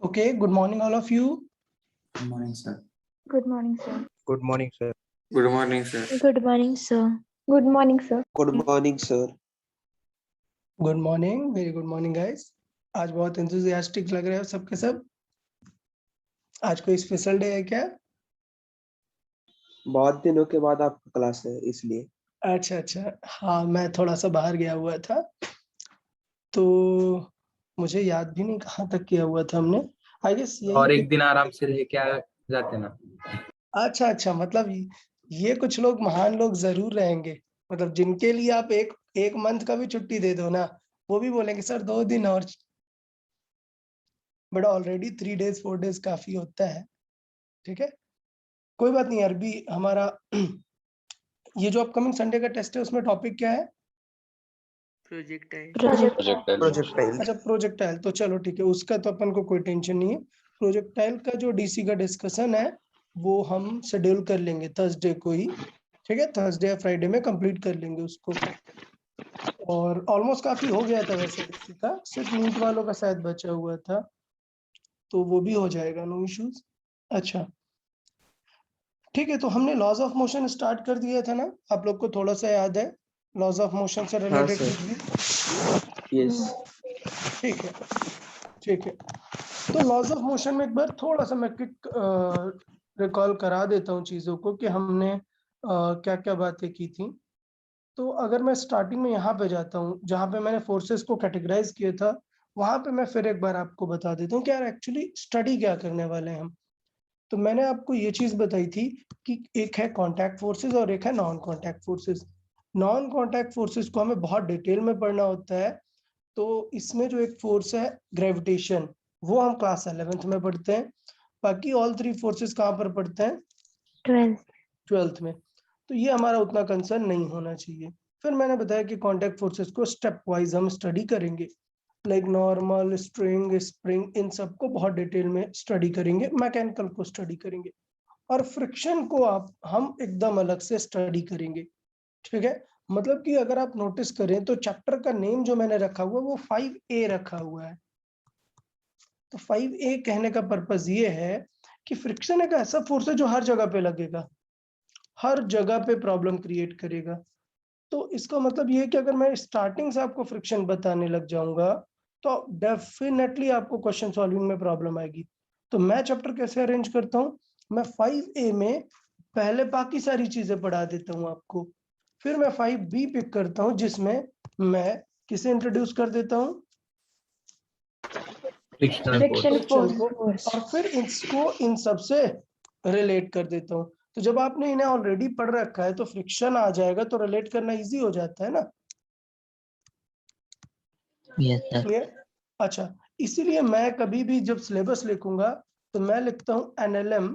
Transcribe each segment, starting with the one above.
Okay, good morning, all of you. Good morning, sir. Good morning, sir. Good morning, sir. Good morning, sir. Good morning, sir. Good morning, sir. Good morning, sir. Good morning, very good morning, guys. आज बहुत enthusiastic लग रहे हो सबके सब। आज कोई special day है क्या? बहुत दिनों के बाद आपका क्लास है इसलिए। अच्छा, हाँ मैं थोड़ा सा बाहर गया हुआ था, तो मुझे याद भी नहीं कहाँ तक किया हुआ था हमने। आई गेस और एक दिन आराम से रह के आ जाते ना। अच्छा, मतलब ये कुछ लोग महान लोग जरूर रहेंगे, मतलब जिनके लिए आप एक मंथ का भी छुट्टी दे दो ना, वो भी बोलेंगे सर 2 दिन और, बट ऑलरेडी 3 days 4 days काफी होता है। ठीक है, कोई बात नहीं। अरबी हमारा ये जो अपकमिंग संडे का टेस्ट है उसमें टॉपिक क्या है? प्रोजेक्टाइल। अच्छा, प्रोजेक्टाइल। तो चलो ठीक है, उसका तो अपन को कोई टेंशन नहीं है। प्रोजेक्टाइल का जो डीसी का डिस्कशन है वो हम शेड्यूल कर लेंगे थर्सडे को ही। ठीक है, थर्सडे या फ्राइडे में कंप्लीट कर लेंगे उसको। और ऑलमोस्ट काफी हो गया था वैसे डीसी का, सिर्फ नीट वालों का शायद बचा हुआ था, तो वो भी हो जाएगा, नो इश्यूज। अच्छा ठीक है, तो हमने लॉज ऑफ मोशन स्टार्ट कर दिया था ना, आप लोग को थोड़ा सा याद है लॉज ऑफ मोशन से रिलेटेड sir. कुछ भी? यस। ठीक है, तो लॉज ऑफ मोशन में एक बार थोड़ा सा मैं क्विक रिकॉल करा देता हूँ चीज़ों को कि हमने क्या क्या बातें की थी। तो अगर मैं स्टार्टिंग में यहाँ पे जाता हूँ जहाँ पे मैंने फोर्सेस को कैटेगराइज किया था, वहां पे मैं फिर एक बार आपको बता देता हूँ कि यार एक्चुअली स्टडी क्या करने वाले हैं हम। तो मैंने आपको ये चीज बताई थी कि एक है कांटेक्ट फोर्सेस और एक है non contact forces. Non contact forces को हमें बहुत डिटेल में पढ़ना होता है। तो इसमें जो एक फोर्स है ग्रेविटेशन, वो हम क्लास 11th में पढ़ते हैं। बाकी ऑल 3 फोर्सेस कहाँ पर पढ़ते हैं? 12th में। तो ये हमारा उतना कंसर्न नहीं होना चाहिए। फिर मैंने बताया कि कांटेक्ट फोर्सेस को स्टेप वाइज हम स्टडी करेंगे, लाइक नॉर्मल, स्ट्रिंग, स्प्रिंग, इन सबको बहुत डिटेल में स्टडी करेंगे, मैकेनिकल को स्टडी करेंगे, और फ्रिक्शन को हम एकदम अलग से स्टडी करेंगे। ठीक है, मतलब कि अगर आप नोटिस करें तो चैप्टर का नेम जो मैंने रखा हुआ है वो 5A रखा हुआ है। तो 5A कहने का पर्पस ये है कि फ्रिक्शन एक ऐसा फोर्स है जो हर जगह पे लगेगा, हर जगह पे प्रॉब्लम क्रिएट करेगा। तो इसका मतलब ये है कि अगर मैं स्टार्टिंग से आपको फ्रिक्शन बताने लग जाऊंगा तो डेफिनेटली आपको क्वेश्चन सॉल्विंग में प्रॉब्लम आएगी। तो मैं चैप्टर कैसे अरेंज करता हूँ, मैं 5A में पहले बाकी सारी चीजें पढ़ा देता हूँ आपको, फिर मैं 5B पिक करता हूँ जिसमें मैं किसे इंट्रोड्यूस कर देता हूँ? Friction फ्रिक्शन को, force. और फिर इसको इन सब से रिलेट कर देता हूँ। तो जब आपने इन्हें ऑलरेडी पढ़ रखा है तो फ्रिक्शन आ जाएगा तो रिलेट करना इजी हो जाता है ना। क्लियर? अच्छा, इसीलिए मैं कभी भी जब सिलेबस लिखूंगा तो मैं लिखता हूँ NLM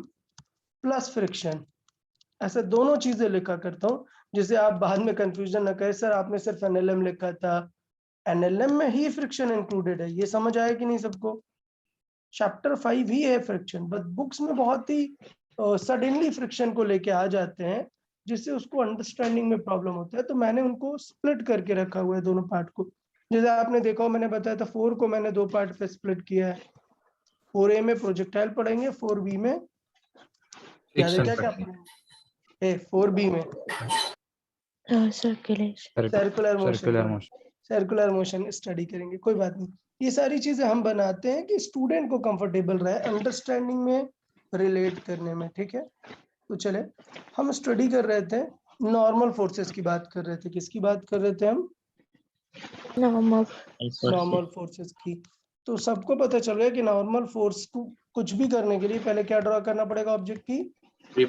प्लस फ्रिक्शन, ऐसे दोनों चीजें लिखा करता हूँ, जिससे आप बाद में कंफ्यूजन न करें सर आपने सिर्फ NLM लिखा था। NLM में ही फ्रिक्शन इंक्लूडेड है, ये समझ आया कि नहीं सबको? चैप्टर 5 ही है फ्रिक्शन, बट बुक्स में बहुत ही सडनली फ्रिक्शन को लेके आ जाते हैं, जिससे उसको अंडरस्टैंडिंग में प्रॉब्लम होता है। तो मैंने उनको स्प्लिट करके रखा हुआ है दोनों पार्ट को। जैसे आपने देखा हो, मैंने बताया था 4 को मैंने 2 पार्ट पे स्प्लिट किया है। 4A में प्रोजेक्टाइल पढ़ेंगे, 4B में याद है क्या पढ़ेंगे? 4B में सर्कुलर मोशन स्टडी करेंगे। कोई बात नहीं, ये सारी चीजें हम बनाते हैं कि स्टूडेंट को कंफर्टेबल रहे अंडरस्टैंडिंग में, रिलेट करने में। ठीक है, तो चले हम स्टडी कर रहे थे, नॉर्मल फोर्सेस की बात कर रहे थे। किसकी बात कर रहे थे हम? नॉर्मल फोर्सेस की। तो सबको पता चल गया कि नॉर्मल फोर्स को कुछ भी करने के लिए पहले क्या ड्रॉ करना पड़ेगा? ऑब्जेक्ट की फ्री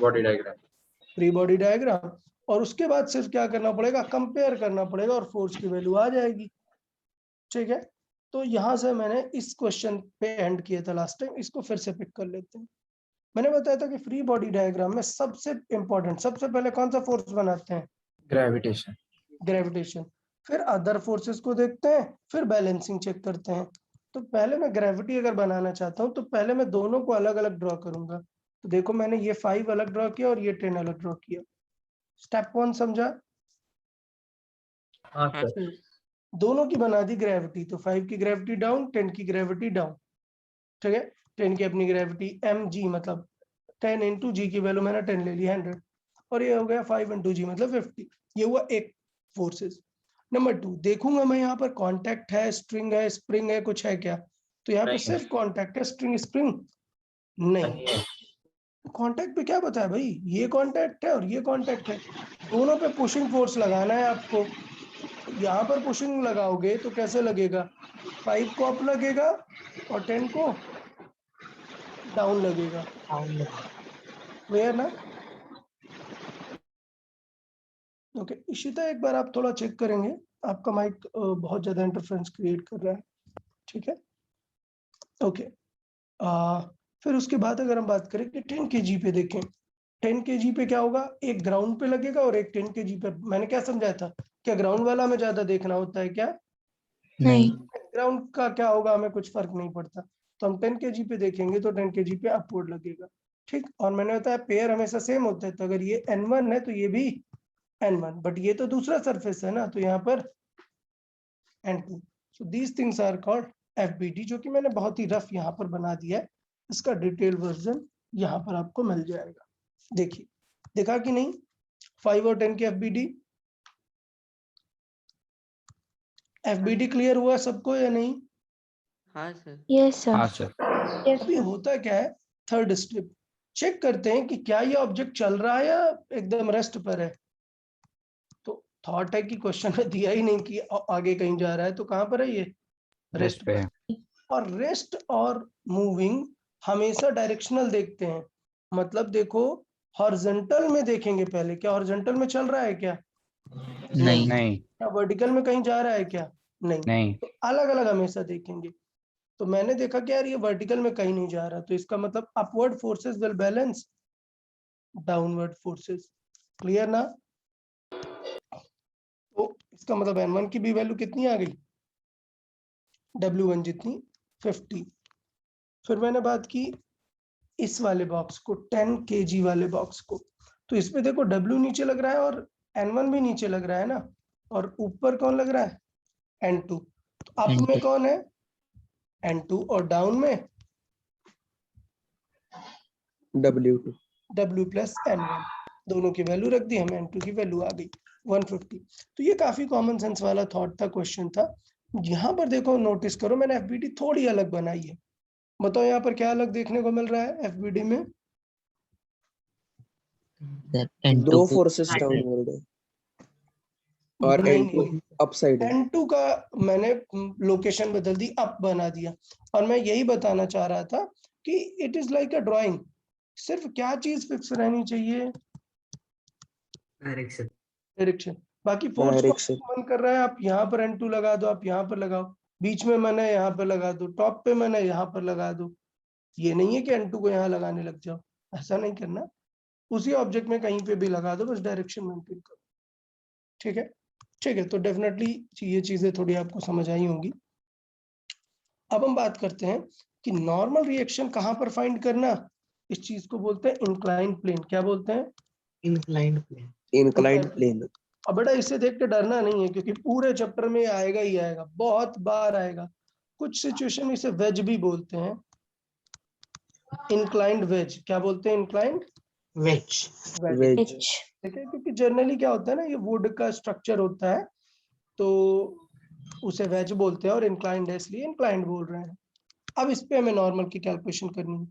बॉडी डायग्राम, और उसके बाद सिर्फ क्या करना पड़ेगा? कंपेयर करना पड़ेगा और फोर्स की वैल्यू आ जाएगी। ठीक है, तो यहां से मैंने इस क्वेश्चन पे एंड किया था लास्ट टाइम, इसको फिर से पिक कर लेते हैं। मैंने बताया था कि फ्री बॉडी डायग्राम में सबसे इंपॉर्टेंट, सबसे पहले कौन सा फोर्स बनाते हैं? ग्रेविटेशन। फिर अदर फोर्सेस को देखते हैं, फिर बैलेंसिंग चेक करते हैं। तो पहले मैं ग्रेविटी अगर बनाना चाहता हूं तो पहले मैं दोनों को अलग अलग ड्रॉ करूंगा। तो देखो मैंने ये 5 अलग ड्रॉ किया और ये 10 अलग ड्रॉ किया। स्टेप 1 समझा? दोनों की बना दी ग्रेविटी, तो 5 की ग्रेविटी डाउन, 10 की ग्रेविटी डाउन। ठीक है, 10 की अपनी ग्रेविटी mg मतलब 10 इंटू जी की वैल्यू मैंने 10 ले ली 100 और ये हो गया 5 इंटू जी मतलब 50। ये हुआ एक फोर्सेस। नंबर 2 देखूंगा मैं यहाँ पर कांटेक्ट है, स्ट्रिंग है, स्प्रिंग है, कुछ है क्या? तो यहाँ पे नहीं। सिर्फ कांटेक्ट है, स्ट्रिंग स्प्रिंग नहीं। कांटेक्ट पे क्या बताया भाई, ये कांटेक्ट है और ये कांटेक्ट है, दोनों पे पुशिंग फोर्स लगाना है आपको। यहाँ पर पुशिंग लगाओगे तो कैसे लगेगा, 5 को अप लगेगा और 10 को डाउन लगेगा। क्लियर ना? ओके इशिता, एक बार आप थोड़ा चेक करेंगे, आपका माइक बहुत ज्यादा इंटरफेरेंस क्रिएट कर रहा है। ठीक है, ओके। फिर उसके बाद अगर हम बात करें कि 10 kg पे देखें, 10 kg पे क्या होगा, एक ग्राउंड पे लगेगा और एक 10 kg पे। मैंने क्या समझाया था, क्या ग्राउंड वाला हमें ज्यादा देखना होता है क्या? नहीं। ग्राउंड का क्या होगा, हमें कुछ फर्क नहीं पड़ता। तो हम 10 kg पे देखेंगे तो 10 kg पे अपवर्ड लगेगा। ठीक, और मैंने बताया पेयर हमेशा सेम होता है, तो अगर ये n1 है तो ये भी n1, बट ये तो दूसरा सरफेस है ना, तो यहाँ पर n2। So these things are called FBD, जो कि मैंने बहुत ही रफ यहाँ पर बना दिया है। इसका डिटेल वर्जन यहाँ पर आपको मिल जाएगा। देखिए, देखा कि नहीं 5 और 10 की FBD क्लियर हुआ सबको या नहीं? हाँ सर। यस हाँ सर। सर। Yes, अभी sir. होता क्या है, थर्ड स्टेप चेक करते हैं कि क्या ये ऑब्जेक्ट चल रहा है या एकदम रेस्ट पर है। तो थॉट है कि क्वेश्चन में दिया ही नहीं कि आगे कहीं जा रहा है, तो कहां पर है ये, रेस्ट पे पर। है। और रेस्ट और मूविंग हमेशा डायरेक्शनल देखते हैं, मतलब देखो हॉरिजॉन्टल में देखेंगे पहले, क्या हॉरिजॉन्टल में चल रहा है क्या? नहीं। नहीं। क्या वर्टिकल में कहीं जा रहा है क्या? नहीं। नहीं। तो अलग अलग हमेशा देखेंगे। तो मैंने देखा कि यार ये वर्टिकल में कहीं नहीं जा रहा, तो इसका मतलब upward forces will balance downward forces. Clear ना? तो इसका मतलब n1 की भी वैल्यू कितनी आ गई, W1 जितनी 50। फिर मैंने बात की इस वाले बॉक्स को, 10 kg वाले बॉक्स को, तो इसमें देखो W नीचे लग रहा है और n1 भी नीचे लग रहा है ना, और ऊपर कौन लग रहा है, n2। तो अप में कौन है, n2, और डाउन में W2। W प्लस n1, दोनों की वैल्यू रख दी, हमें n2 की वैल्यू आ गई 150। तो ये काफी कॉमन सेंस वाला थॉट था, क्वेश्चन था। यहाँ पर देखो नोटिस करो, मैंने FBD थोड़ी अलग बनाई है। बताओ यहाँ पर क्या अलग देखने को मिल रहा है FBD में? दो फोर्सेस डाउनवर्ड है और नहीं N2 नहीं, अपसाइड है। N2 का मैंने लोकेशन बदल दी, अप बना दिया। और मैं यही बताना चाह रहा था कि it is like a drawing, सिर्फ क्या चीज फिक्स रहनी चाहिए, डायरेक्शन। डायरेक्शन। बाकी फोर्स को डायरेक्शन। मन कर रहा है आप यहाँ पर N2 लगा दो, आप यहाँ पर लगाओ, बीच में मन है यहाँ पर लगा दो, टॉप पे मन है यहाँ पर लगा दो। ये नहीं है कि N2 को यहाँ लगाने लग जाओ, ऐसा नहीं करना। उसी ऑब्जेक्ट में कहीं पे भी लगा दो, बस डायरेक्शन मेंटेन करो। ठीक है, ठीक है। तो डेफिनेटली ये चीजें थोड़ी आपको समझ आई होंगी। अब हम बात करते हैं कि नॉर्मल रिएक्शन कहाँ पर फाइंड करना। इस चीज को बोलते हैं इंक्लाइन प्लेन। क्या बोलते हैं? Inclined plane. Inclined plane. अब बेटा इसे देख के डरना नहीं है, क्योंकि पूरे चैप्टर में आएगा ही आएगा, बहुत बार आएगा। कुछ सिचुएशन में इसे वेज भी बोलते हैं, इंक्लाइंड वेज। क्या बोलते हैं? Inclined wedge. वेज। ठीक है, क्योंकि जनरली क्या होता है ना, ये वुड का स्ट्रक्चर होता है, तो उसे वेज बोलते हैं, और इंक्लाइंड है इसलिए इंक्लाइंड बोल रहे हैं। अब इस पे हमें नॉर्मल की कैलकुलेशन करनी है।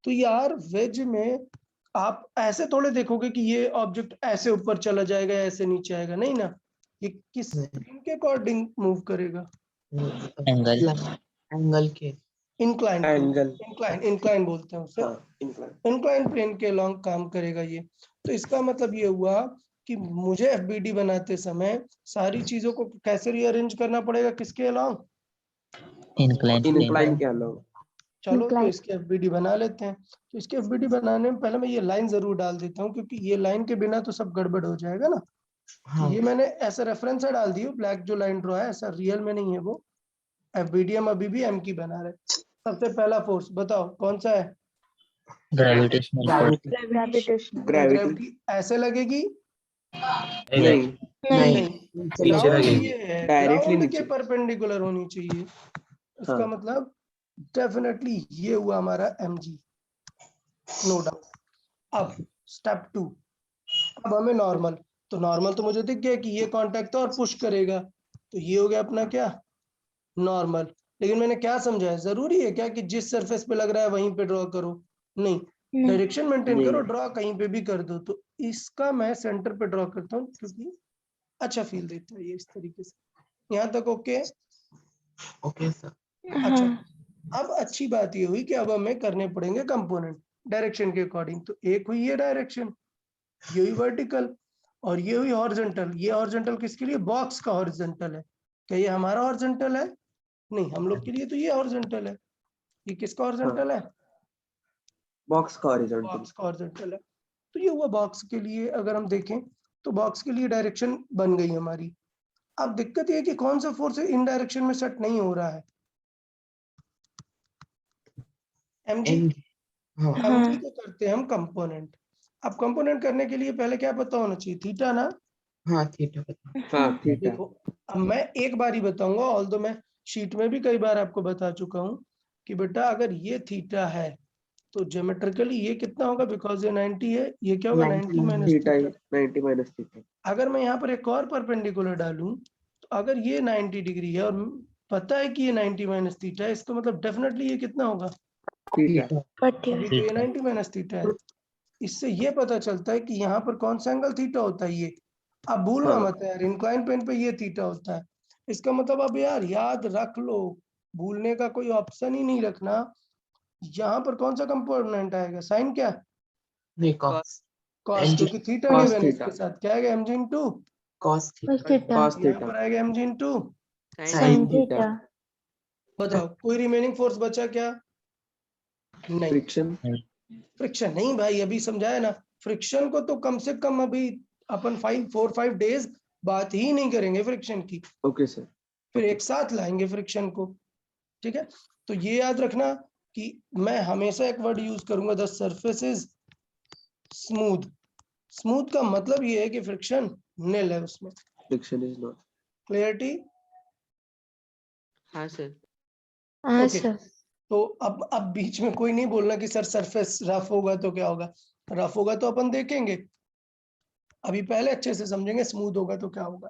तो यार वेज में आप ऐसे थोड़े देखोगे कि ये ऑब्जेक्ट ऐसे ऊपर चला जाएगा, ऐसे नीचे आएगा, नहीं ना। ये किस प्लेन के अकॉर्डिंग मूव करेगा? एंगल। एंगल के। Incline angle. इंक्लाइन बोलते हैं उसे। हाँ, इंक्लाइन। इंक्लाइन प्लेन के अलॉन्ग काम करेगा ये। तो इसका मतलब ये हुआ कि मुझे FBD बनाते समय सारी चीजों को कैसे रीअरेंज करना पड़ेगा, किसके अलॉन्ग? इंक्लाइन इंक्लाइन के अलावा। चलो तो Incline. इसके FBD बना लेते हैं। तो इसके FBD बनाने में पहले मैं ये लाइन जरूर डाल देता हूँ, क्योंकि ये लाइन के बिना तो सब गड़बड़ हो जाएगा ना। हाँ। ये मैंने ऐसा रेफरेंस से डाल दी, ब्लैक जो लाइन ड्रॉ है ऐसा रियल में नहीं है वो। FBD हम अभी भी M की बना रहे। सबसे पहला फोर्स बताओ कौन सा है? Gravitational force. Gravitational. Gravity. Gravity ऐसे लगेगी? नहीं, नहीं। नहीं, नीचे ग्राउंड लगेगी। ये है, डायरेक्टली ग्राउंड के नीचे। परपेंडिकुलर होनी चाहिए। इसका हाँ। मतलब डेफिनेटली ये हुआ हमारा mg, नो डाउट। अब स्टेप 2, अब हमें नॉर्मल, तो नॉर्मल तो मुझे दिख गया कि ये कांटेक्ट और पुश करेगा, तो ये हो गया अपना क्या, नॉर्मल। लेकिन मैंने क्या समझा है, जरूरी है क्या कि जिस सरफेस पे लग रहा है वहीं पे ड्रॉ करो? नहीं, डायरेक्शन मेंटेन नहीं। करो, ड्रॉ कहीं पे भी कर दो। तो इसका मैं सेंटर पे ड्रॉ करता हूँ क्योंकि अच्छा फील देता है ये इस तरीके से। यहाँ तक ओके? Okay sir. अच्छा, अब अच्छी बात ये हुई कि अब हमें करने पड़ेंगे कंपोनेंट डायरेक्शन के अकॉर्डिंग। तो एक हुई ये डायरेक्शन, ये हुई वर्टिकल, और ये हुई हॉरिजॉन्टल। ये हॉरिजॉन्टल किसके लिए? बॉक्स का हॉरिजॉन्टल है। क्या ये हमारा हॉरिजॉन्टल है? नहीं, हम लोग के लिए तो ये हॉरिजॉन्टल है। ये किसका हॉरिजॉन्टल है? बॉक्स का हॉरिजॉन्टल। बॉक्स का हॉरिजॉन्टल है। तो ये हुआ बॉक्स के लिए। अगर हम देखें तो बॉक्स के लिए डायरेक्शन बन गई हमारी। अब दिक्कत ये है कि कौन सा फोर्स इन डायरेक्शन में सेट नहीं हो रहा है? mg। हाँ mg को करते हैं हम कंपोनेंट। अब कंपोनेंट करने के लिए पहले क्या पता होना चाहिए? थीटा ना? हाँ थीटा पता। हाँ थीटा। देखो, अब मैं एक बार ही बताऊंगा, ऑल्दो मैं शीट में भी कई बार आपको बता चुका हूं कि बेटा अगर ये थीटा है तो ज्योमेट्रिकली ये कितना होगा? बिकॉज ये 90 है, ये क्या होगा? 90 minus theta theta. 90 minus theta. अगर मैं यहाँ पर एक और परपेंडिकुलर डालूं, तो अगर ये 90 डिग्री है और पता है कि ये 90 माइनस थीटा है, इसका मतलब डेफिनेटली ये कितना होगा? थीटा। अभी तो ये 90 माइनस थीटा है। इससे ये पता चलता है कि यहाँ पर कौन सा एंगल थीटा होता है? ये। अब भूलना हाँ। मत यार, इंक्लाइन प्लेन पे ये थीटा होता है। इसका मतलब अब यार याद रख लो, भूलने का कोई ऑप्शन ही नहीं रखना। यहाँ पर कौन सा कंपोनेंट आएगा? साइन क्या? नहीं कॉस। कॉस, क्योंकि थीटा cos गिवन है थीटा। इसके साथ। क्या आएगा? mg into, cos theta. cos यहाँ थीटा। पर आएगा mg इंटू। Sine theta. बताओ कोई रिमेनिंग फोर्स बचा क्या? नहीं। फ्रिक्शन। फ्रिक्शन नहीं भाई, अभी समझाया ना। फ्रिक्शन को तो कम से कम अभी अपन 4-5 डेज बात ही नहीं करेंगे फ्रिक्शन की, ओके सर। फिर एक साथ लाएंगे फ्रिक्शन को। ठीक है, तो ये याद रखना कि मैं हमेशा एक वर्ड यूज करूंगा, the surface is smooth. Smooth का मतलब ये है कि फ्रिक्शन निल है उसमें। Friction is not. क्लियरिटी? हाँ सर। ओके, तो अब बीच में कोई नहीं बोलना कि सर सरफेस रफ होगा तो क्या होगा। रफ होगा तो अपन देखेंगे, अभी पहले अच्छे से समझेंगे स्मूथ होगा तो क्या होगा।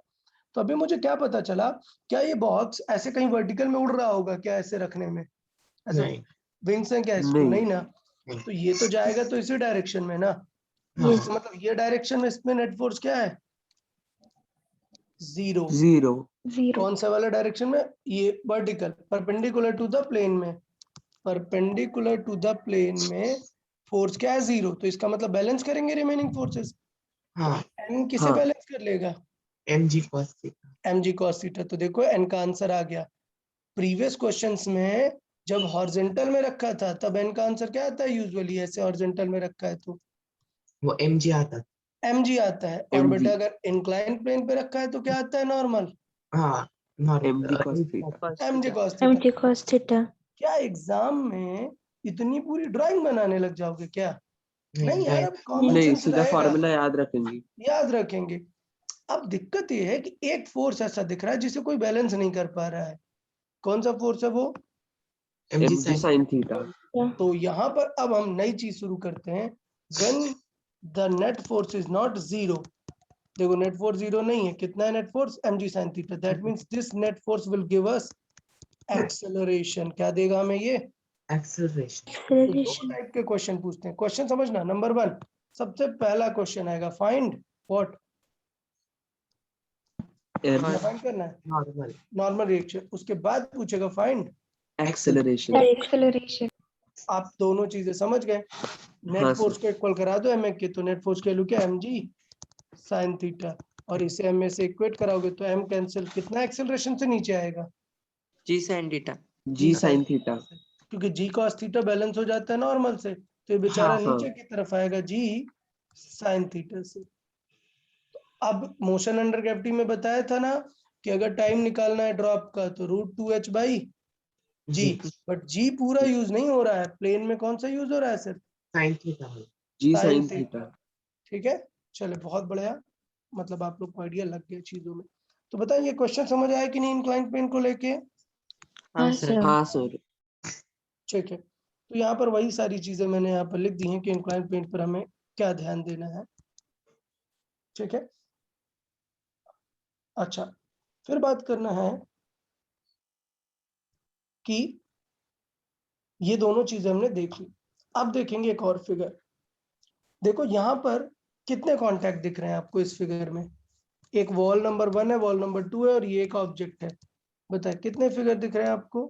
तो अभी मुझे क्या पता चला, क्या ये बॉक्स ऐसे कहीं वर्टिकल में उड़ रहा होगा क्या? ऐसे रखने में ऐसे नहीं। विंग्स हैं क्या इसको? नहीं। नहीं ना। नहीं। तो ये तो जाएगा तो इसी डायरेक्शन में ना। हाँ। इसका मतलब ये डायरेक्शन में इसमें नेट फोर्स क्या है? जीरो। जीरो। कौन सा वाला डायरेक्शन में? ये vertical, perpendicular to the plane में। परपेंडिकुलर टू द प्लेन में फोर्स क्या है? जीरो। तो इसका मतलब बैलेंस करेंगे रिमेनिंग फोर्सेस। हाँ एन किसे हाँ। बैलेंस कर लेगा? mg cos theta. mg cos theta. तो देखो एन का आंसर आ गया। प्रीवियस क्वेश्चंस में जब हॉरिजॉन्टल में रखा था तब एन का आंसर क्या आता है? यूजुअली ऐसे हॉरिजॉन्टल में रखा है तो वो mg आता। mg आता है। और mg। बेटा अगर इंक्लाइन प्लेन पे रखा है तो क्या आता है? नॉर्मल। हाँ mg cos theta. mg cos theta. mg cos theta. क्या एग्जाम में इतनी पूरी ड्राइंग बनाने लग जाओगे क्या? नहीं यार, अब कॉमन नहीं, सेंस सीधा रहेगा, फॉर्मूला याद रखेंगे। याद रखेंगे। अब दिक्कत ये है कि एक फोर्स ऐसा दिख रहा है जिसे कोई बैलेंस नहीं कर पा रहा है। कौन सा फोर्स है वो? mg sin theta. तो यहाँ पर अब हम नई चीज शुरू करते हैं। When the net force is not zero. देखो नेट फोर्स जीरो नहीं है, कितना है net force? mg sin theta. That means this net force will give us acceleration. क्या देगा हमें ये? एक्सेलरेशन। तो दो टाइप के क्वेश्चन पूछते हैं। क्वेश्चन समझना, नंबर 1 सबसे पहला क्वेश्चन आएगा, फाइंड व्हाट? फाइंड करना है नॉर्मल। Normal reaction. उसके बाद पूछेगा फाइंड एक्सेलरेशन। Acceleration. आप दोनों चीजें समझ गए। नेट हाँ फोर्स सर। को इक्वल करा दो एम के, तो नेट फोर्स की वैल्यू क्या? mg sin theta. और इसे एम से इक्वेट कराओगे तो m कैंसिल, कितना एक्सेलरेशन से नीचे आएगा? जी sin theta. g sin theta. क्योंकि g cos थीटा बैलेंस हो जाता है नॉर्मल से, तो ये बेचारा हाँ। नीचे की तरफ आएगा g sin थीटा से। अब मोशन अंडर ग्रेविटी में बताया था ना कि अगर टाइम निकालना है ड्रॉप का तो √2h बाई जी। बट जी पूरा यूज नहीं हो रहा है, प्लेन में कौन सा यूज हो रहा है? सिर्फ sine theta. g sine sin theta. Theta. ठीक है, चले बहुत बढ़िया। मतलब आप लोग को आइडिया लग गया चीजों में। तो बताइए क्वेश्चन समझ आया कि नहीं इंक्लाइन प्लेन को लेके? हाँ सर। हाँ सर। ठीक है, तो यहाँ पर वही सारी चीजें मैंने यहाँ पर लिख दी हैं कि इंक्लाइन प्लेन पर हमें क्या ध्यान देना है। ठीक है, अच्छा, फिर बात करना है कि ये दोनों चीजें हमने देख ली। अब देखेंगे एक और फिगर। देखो यहाँ पर कितने कॉन्टैक्ट दिख रहे हैं आपको इस फिगर में? एक वॉल नंबर 1 है, वॉल नंबर 2 है और ये एक ऑब्जेक्ट है। बताए कितने फिगर दिख रहे हैं आपको?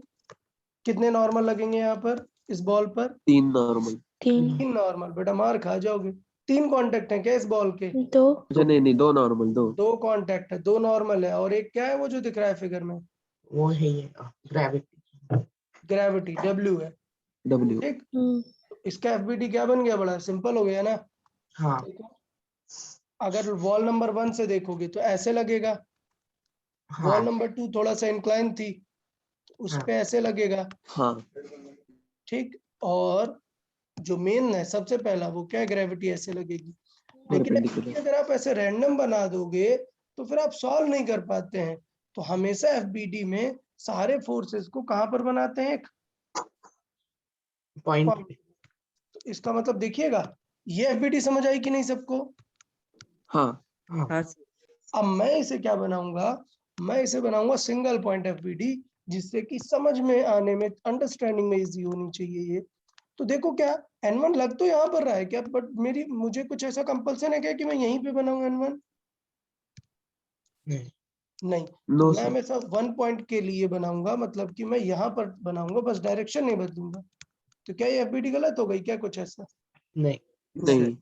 कितने नॉर्मल लगेंगे यहाँ पर इस बॉल पर? 3 नॉर्मल। 3 नॉर्मल। बेटा मार खा जाओगे। 3 कॉन्टैक्ट हैं क्या इस बॉल के? 2 अच्छा नहीं 2 नॉर्मल 2। 2 कॉन्टैक्ट है, 2 नॉर्मल है और एक क्या है वो जो दिख रहा है फिगर में? वो है ये ग्रेविटी। ग्रेविटी, W है। W। ठीक, इसका FBD क्या बन गया? बड़ा सिंपल हो गया ना। हाँ अगर वॉल नंबर 1 से देखोगे तो ऐसे लगेगा, वॉल हाँ नंबर 2 थोड़ा सा इंक्लाइन थी, उस हाँ। पे ऐसे लगेगा। हाँ ठीक, और जो मेन है सबसे पहला वो क्या है? ग्रेविटी ऐसे लगेगी। लेकिन परपेंडिकुलर। अगर आप ऐसे रैंडम बना दोगे तो फिर आप सॉल्व नहीं कर पाते हैं। तो हमेशा FBD में सारे फोर्सेस को कहां पर बनाते हैं? एक पॉइंट point। तो इसका मतलब देखिएगा, ये FBD समझ आई कि नहीं सबको? हाँ हाँ अब मैं इसे क्या बनाऊंगा? मैं इसे बनाऊंगा सिंगल पॉइंट FBD, जिससे कि समझ में आने में, अंडरस्टैंडिंग में इजी होनी चाहिए ये। तो देखो क्या N1 लग तो यहाँ पर रहा है क्या, बट मुझे कुछ ऐसा कंपल्सन है क्या कि मैं यहीं पे बनाऊं N1? नहीं, नो मैं सर। हमेशा 1 पॉइंट के लिए बनाऊंगा, मतलब कि मैं यहाँ पर बनाऊंगा, बस डायरेक्शन नहीं बदलूंगा। तो क्या ये FBD गलत हो गई क्या कुछ ऐसा? नहीं नहीं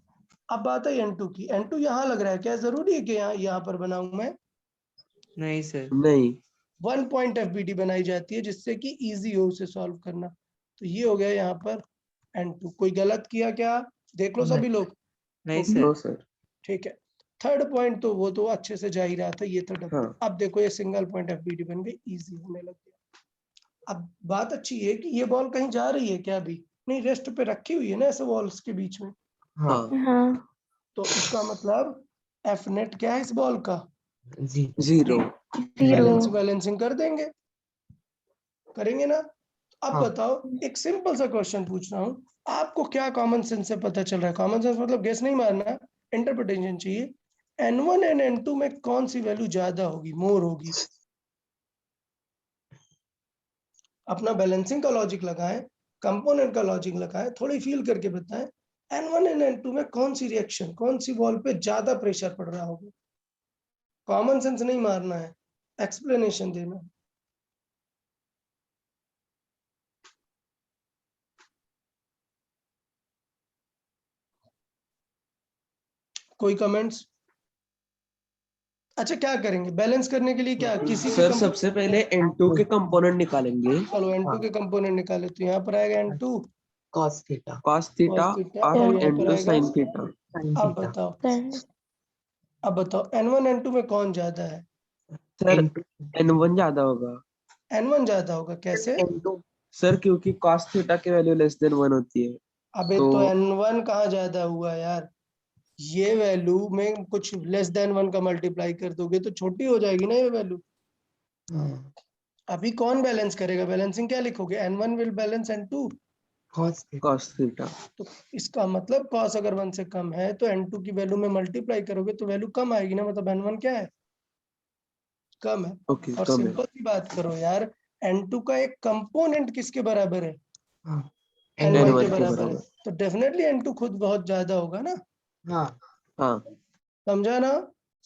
अब बात है N2 की। N2 यहाँ लग रहा है, क्या जरूरी है कि यहाँ पर बनाऊं मैं? नहीं सर। नहीं 1 पॉइंट FBD बनाई जाती है जिससे कि इजी हो उसे सॉल्व करना। तो ये हो गया यहाँ पर N2। कोई गलत किया क्या? देख लो सभी लोग। नहीं ओके, नो सर। सर। ठीक है। थर्ड पॉइंट तो वो तो अच्छे से जा ही रहा था, ये तो W। हाँ अब देखो ये सिंगल पॉइंट FBD बन गई, इजी होने लग गया। अब बात अच्छी है कि ये बॉल कहीं जा रही है क्या? अभी नहीं, रेस्ट पे रखी हुई है ना ऐसे वॉल्स के बीच में। हाँ हाँ हाँ तो इसका मतलब F नेट क्या है इस बॉल का? 0। 0 बैलेंसिंग कर देंगे, करेंगे ना? अब हाँ। बताओ, एक सिंपल सा क्वेश्चन पूछ रहा हूँ, आपको क्या कॉमन सेंस से पता चल रहा है? कॉमन सेंस मतलब गेस नहीं मारना, इंटरप्रिटेशन चाहिए। N1 एंड N2 में कौन सी वैल्यू ज्यादा होगी, मोर होगी? अपना बैलेंसिंग का लॉजिक लगाएं, कंपोनेंट का लॉजिक लगाएं, थोड़ी फील करके बताएं N1 एंड N2 में कौन सी रिएक्शन, कौन सी वॉल पे ज्यादा प्रेशर पड़ रहा होगा? कॉमन सेंस नहीं मारना है, एक्सप्लेनेशन देना है। कोई कमेंट्स? अच्छा क्या करेंगे बैलेंस करने के लिए? क्या किसी सर भी सबसे पहले N2 के कंपोनेंट निकालेंगे। चलो N2 के कंपोनेंट निकाले, तो यहाँ पर आएगा N2 cos theta cos theta cos theta और और यहाँ पर N2 आएगा sin थीटा। sin अब थीटा। बताओ, then अब बताओ N1 N2 में कौन ज्यादा है? सर N2 N1 ज्यादा होगा। N1 ज्यादा होगा, कैसे? N2 सर क्योंकि cos थीटा की वैल्यू लेस देन 1 होती है। अबे तो तो N1 कहाँ ज्यादा हुआ यार? ये वैल्यू में कुछ लेस देन 1 का मल्टीप्लाई कर दोगे तो छोटी हो जाएगी ना ये वैल्यू। हाँ अभी कौन बैलेंस करेगा? बैलेंसिंग क्या लिखोगे? N1 will balance N2। cos theta. cos theta. तो इसका मतलब cos अगर 1 से कम है तो N2 की वैल्यू में मल्टीप्लाई करोगे तो वैल्यू कम आएगी ना, मतलब N1 क्या है? कम है। ओके और कम है। सिंपल सी बात करो यार, N2 का एक कंपोनेंट किसके बराबर है? हाँ N1 N1 के के बराबर है। बराबर। तो डेफिनेटली N2 खुद बहुत ज्यादा होगा ना। हाँ हाँ समझा ना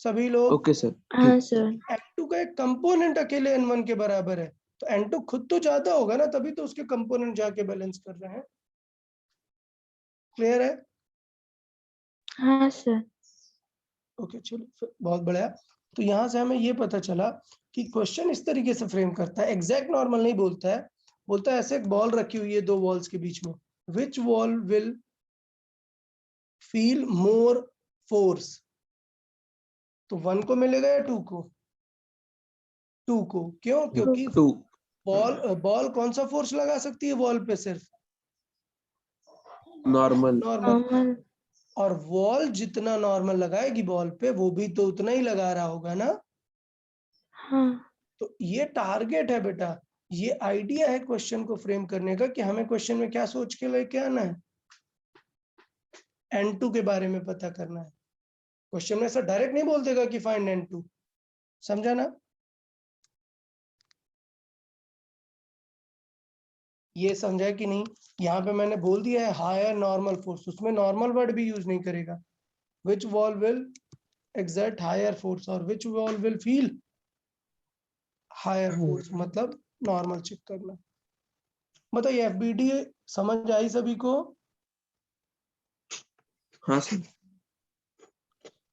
सभी लोग? Okay sir. हाँ सर N2 का एक कंपोनेंट अकेले N1 के बराबर है, तो N2 खुद तो ज्यादा होगा ना, तभी तो उसके कंपोनेंट जाके बैलेंस कर रहे हैं। क्लियर है? हाँ सर ओके चलो फिर बहुत बढ़िया। तो यहाँ से हमें ये पता चला कि क्वेश्चन इस तरीके से फ्रेम करता है, एग्जैक्ट नॉर्मल नहीं बोलता है, बोलता है ऐसे एक बॉल रखी हुई है 2 वॉल्स के बीच में, which wall will feel more force? तो 1 को मिलेगा या 2 को? 2 को। क्यों? क्योंकि 2 बॉल कौन सा फोर्स लगा सकती है वॉल पे? सिर्फ नॉर्मल। नॉर्मल। नॉर्मल और वॉल जितना नॉर्मल लगाएगी बॉल पे वो भी तो उतना ही लगा रहा होगा ना। हाँ तो ये टारगेट है बेटा, ये आइडिया है क्वेश्चन को फ्रेम करने का कि हमें क्वेश्चन में क्या सोच के लेके आना है, N2 के बारे में पता करना है। क्वेश्चन में ऐसा डायरेक्ट नहीं बोल देगा कि फाइंड N2, समझा ना? ये समझा कि नहीं? यहाँ पे मैंने बोल दिया है हायर नॉर्मल फोर्स, उसमें नॉर्मल वर्ड भी यूज नहीं करेगा। Which wall will exert higher force और which wall will feel higher force, मतलब नॉर्मल चेक करना। मतलब ये FBD समझ आई सभी को? हाँ सर।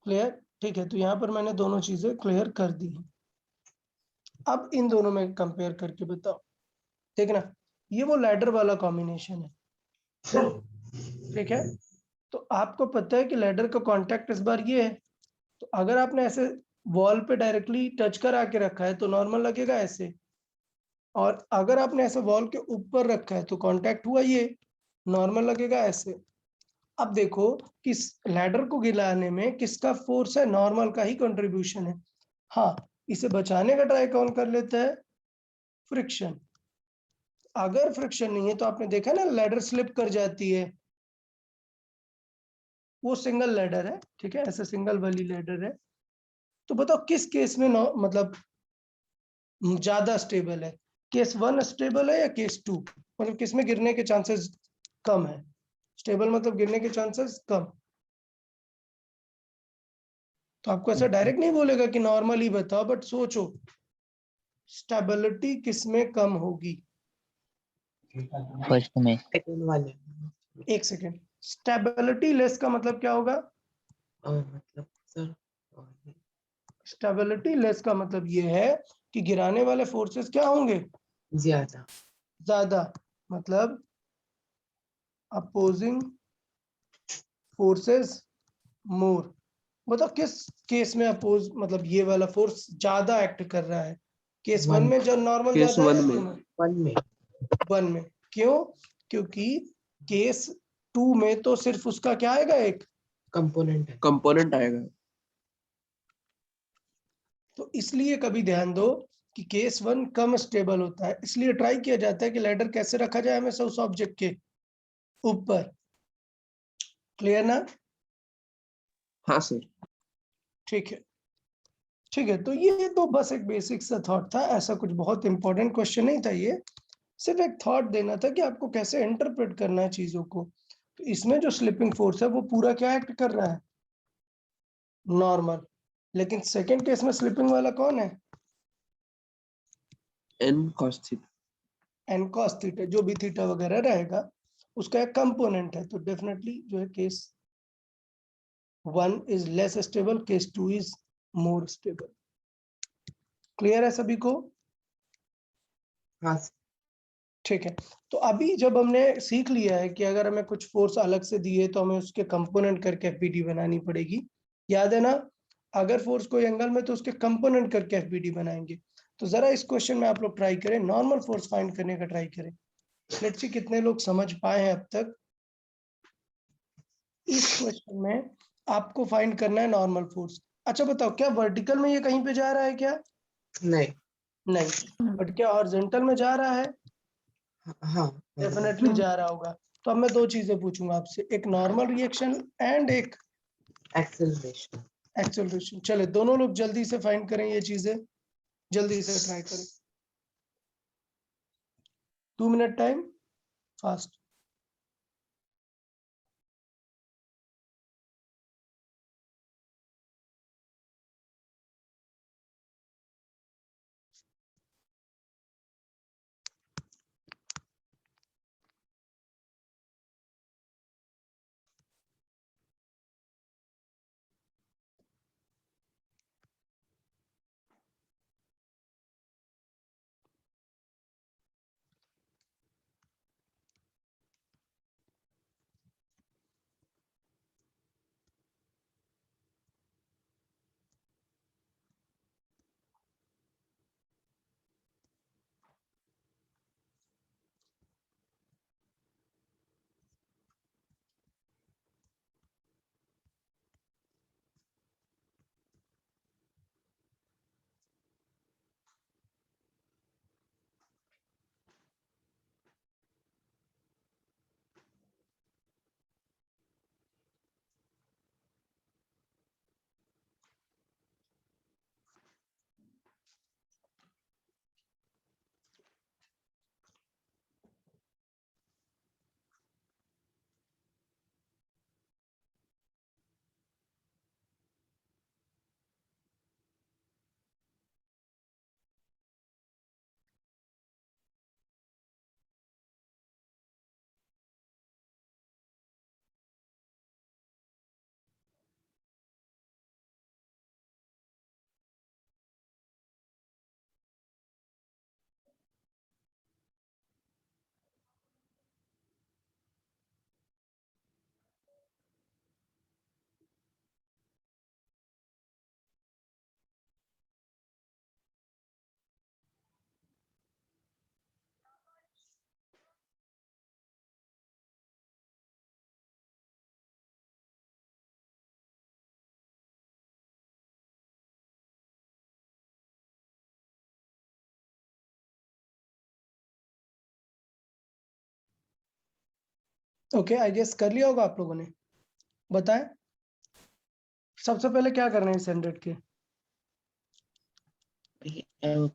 क्लियर? ठीक है, तो यहाँ पर मैंने दोनों चीजें क्लियर कर दी हैं। अब इन दोनों में कंपेयर करके बताओ, ठीक ना? ये वो लैडर वाला कॉम्बिनेशन है, ठीक है? तो आपको पता है कि लैडर का कॉन्टैक्ट इस बार ये है, तो अगर आपने ऐसे वॉल पे डायरेक्टली टच करा के रखा है तो नॉर्मल लगेगा ऐसे, और अगर आपने ऐसे वॉल के ऊपर रखा है तो कांटेक्ट हुआ ये, नॉर्मल लगेगा ऐसे। अब देखो कि लैडर को गिराने में किसका फोर्स है, नॉर्मल का ही कंट्रीब्यूशन है। हाँ, इसे बचाने का ट्राई कौन कर लेता है, फ्रिक्शन। अगर फ्रिक्शन नहीं है तो आपने देखा ना लैडर स्लिप कर जाती है, वो सिंगल लैडर है, ठीक है, ऐसे सिंगल वाली लैडर है। तो बताओ किस केस में मतलब ज्यादा स्टेबल है, केस 1 स्टेबल है या केस 2? मतलब किस में गिरने के चांसेस कम है? स्टेबल मतलब गिरने के चांसेस कम। तो आपको ऐसा डायरेक्ट नहीं बोलेगा कि नॉर्मल ही बताओ, बट सोचो स्टेबिलिटी किस में कम होगी। फर्स्ट में। सेकंड वाले। एक सेकेंड, स्टेबिलिटी लेस का मतलब क्या होगा? मतलब सर स्टेबिलिटी लेस का मतलब ये है कि गिराने वाले फोर्सेस क्या होंगे, ज्यादा। ज्यादा। मतलब अपोजिंग फोर्सेस मोर। मतलब किस केस में अपोज, मतलब ये वाला फोर्स ज्यादा एक्ट कर रहा है? केस 1 में जब नॉर्मल केस ज्यादा है 1 या में। 2 में? 1 में। 1 में। क्यों? क्योंकि केस 2 में तो सिर्फ उसका क्या आएगा, एक कंपोनेंट है। कंपोनेंट आएगा। तो इसलिए कभी ध्यान दो कि केस 1 कम स्टेबल होता है, इसलिए ट्राई किया जाता है कि लैडर कैसे रखा जाए, हमेशा उस ऑब्जेक्ट के ऊपर। क्लियर ना? हाँ सर। ठीक है, ठीक है। तो ये तो बस एक बेसिक सा थॉट था, ऐसा कुछ बहुत इंपॉर्टेंट क्वेश्चन नहीं था ये, सिर्फ एक थॉट देना था कि आपको कैसे इंटरप्रेट करना है चीजों को। तो इसमें जो स्लिपिंग फोर्स है वो पूरा क्या एक्ट कर रहा है, नॉर्मल। लेकिन सेकंड केस में स्लिपिंग वाला कौन है, n cos theta. N cos theta, जो भी थीटा वगैरह रहेगा उसका एक कंपोनेंट है। तो डेफिनेटली जो है case 1 is less stable, case 2 is more stable. Clear है सभी को? हाँ ठीक है, तो अभी जब हमने सीख लिया है कि अगर हमें कुछ फोर्स अलग से दिए तो हमें उसके कंपोनेंट करके एफबीडी बनानी पड़ेगी, याद है ना? अगर फोर्स कोई एंगल में तो उसके कंपोनेंट करके एफबीडी बनाएंगे। तो जरा इस क्वेश्चन में आप लोग ट्राई करें, नॉर्मल फोर्स फाइंड करने का ट्राई करें। लेट्स सी कितने लोग समझ पाए हैं अब तक। इस क्वेश्चन में आपको फाइंड करना है नॉर्मल फोर्स। अच्छा बताओ, क्या वर्टिकल में ये कहीं पे जा रहा है क्या? नहीं। नहीं। बट क्या हॉरिजॉन्टल में जा रहा है? हाँ डेफिनेटली जा रहा होगा। तो अब मैं दो चीजें पूछूंगा आपसे, एक नॉर्मल रिएक्शन एंड एक एक्सेलरेशन। एक्सेलरेशन। चले दोनों लोग जल्दी से फाइंड करें ये चीजें, जल्दी से ट्राई करें। 2 minute time, fast. Okay, I guess कर लिया होगा आप लोगों ने। बताएं सबसे पहले क्या करना है इस 100 के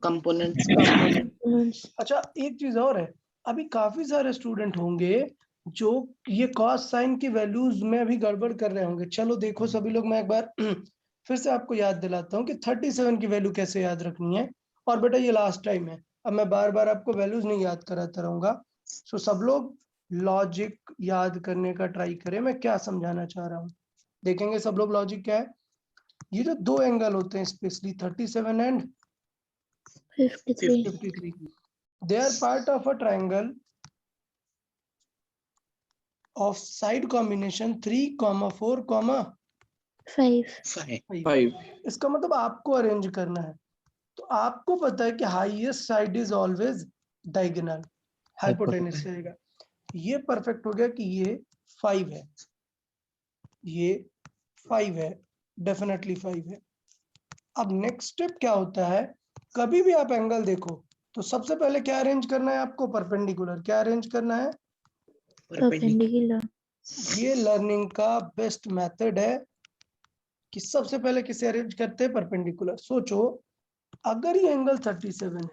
कंपोनेंट्स Components. अच्छा, एक चीज और है, अभी काफी सारे स्टूडेंट होंगे जो ये कॉस साइन की वैल्यूज में अभी गड़बड़ कर रहे होंगे। चलो देखो सभी लोग, मैं एक बार फिर से आपको याद दिलाता हूँ कि 37 की वैल्यू कैसे याद रखनी है। और बेटा ये लास्ट टाइम है, अब मैं बार बार आपको वैल्यूज नहीं याद कराता रहूंगा। सो सब लोग लॉजिक याद करने का ट्राई करें, मैं क्या समझाना चाह रहा हूँ। देखेंगे सब लोग लॉजिक क्या है। ये जो दो एंगल होते हैं specially 37 and 53. 53, they are part of a triangle of side combination 3, 4, 5. 5. 5. इसका मतलब आपको अरेंज करना है। तो आपको पता है कि highest side is always diagonal, hypotenuse रहेगा। ये परफेक्ट हो गया कि ये 5 है, ये 5 है, डेफिनेटली 5 है। अब नेक्स्ट स्टेप क्या होता है, कभी भी आप एंगल देखो तो सबसे पहले क्या अरेंज करना है आपको, परपेंडिकुलर। क्या अरेंज करना है, Perpendicular. ये लर्निंग का बेस्ट मेथड है कि सबसे पहले किसे अरेंज करते हैं, परपेंडिकुलर। सोचो अगर ये एंगल 37 है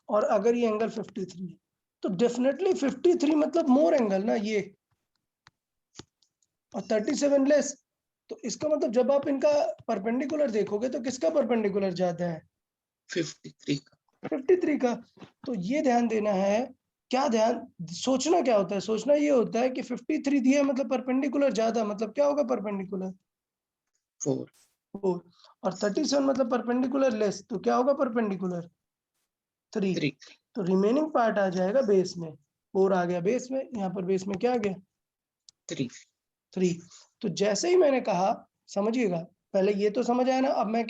और अगर ये एंगल 53 है, तो डेफिनेटली 53 मतलब मोर एंगल ना ये, और 37 लेस। तो इसका मतलब जब आप इनका परपेंडिकुलर देखोगे तो किसका परपेंडिकुलर ज्यादा है, 53 का। 53 का। तो ये ध्यान देना है, क्या ध्यान सोचना क्या होता है, सोचना ये होता है कि 53 दिया मतलब परपेंडिकुलर ज्यादा, मतलब क्या होगा परपेंडिकुलर 4. 4, और 37 मतलब परपेंडिकुलर लेस, तो क्या होगा परपेंडिकुलर 3। 3. तो रिमेनिंग पार्ट आ जाएगा बेस में, 4 आ गया बेस में, यहाँ पर बेस में क्या आ गया 3. 3। तो जैसे ही मैंने कहा, समझिएगा, पहले ये तो समझ आया ना। अब मैं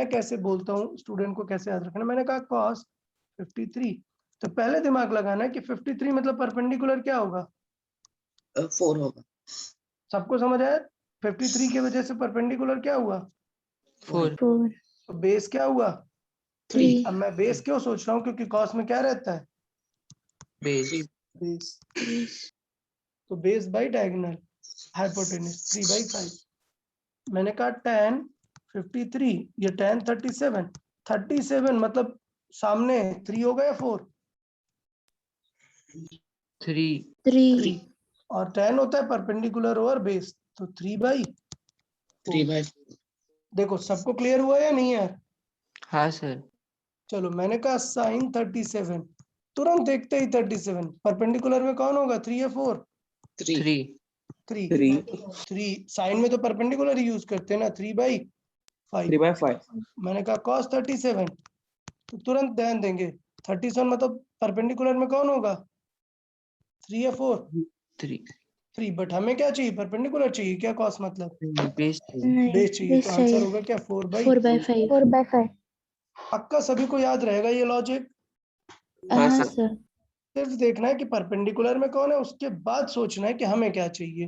कैसे बोलता हूँ स्टूडेंट को कैसे याद रखना। मैंने कहा cos 53, तो पहले दिमाग लगाना है कि 53 मतलब परपेंडिकुलर क्या होगा, 4 होगा। सबको समझ आया। 53 की वजह से परपेंडिकुलर क्या हुआ, 4. 4. तो बेस क्या हुआ 3. अब मैं बेस क्यों सोच रहा हूँ, क्योंकि cos में क्या रहता है Base. बेस, 3. तो बेस बाई डायगोनल, हाइपोटेनस 3/5। मैंने कहा tan 53, ये tan 37 मतलब सामने 3 होगा या 4, 3. 3. और tan होता है परपेंडिकुलर ओवर बेस, तो 3/4। 3/4. देखो सबको क्लियर हुआ या नहीं यार। हाँ सर. चलो मैंने कहा sin 37, तुरंत देखते ही 37 परपेंडिकुलर में कौन होगा, 3 या 4, 3. 3. 3। 3. 3 साइन में तो परपेंडिकुलर ही यूज करते हैं ना, 3/5। 3/5. मैंने कहा cos 37, तो तुरंत ध्यान देंगे 37 मतलब परपेंडिकुलर में कौन होगा, 3 या 4, 3. 3। बट हमें क्या चाहिए, परपेंडिकुलर चाहिए क्या, cos मतलब Base. नहीं, बेस चाहिए। बेस तो आंसर चाहिए। होगा क्या 4/5. 4/5। पक्का सभी को याद रहेगा ये लॉजिक। हाँ हाँ सर. सर. सिर्फ देखना है कि परपेंडिकुलर में कौन है, उसके बाद सोचना है कि हमें क्या चाहिए।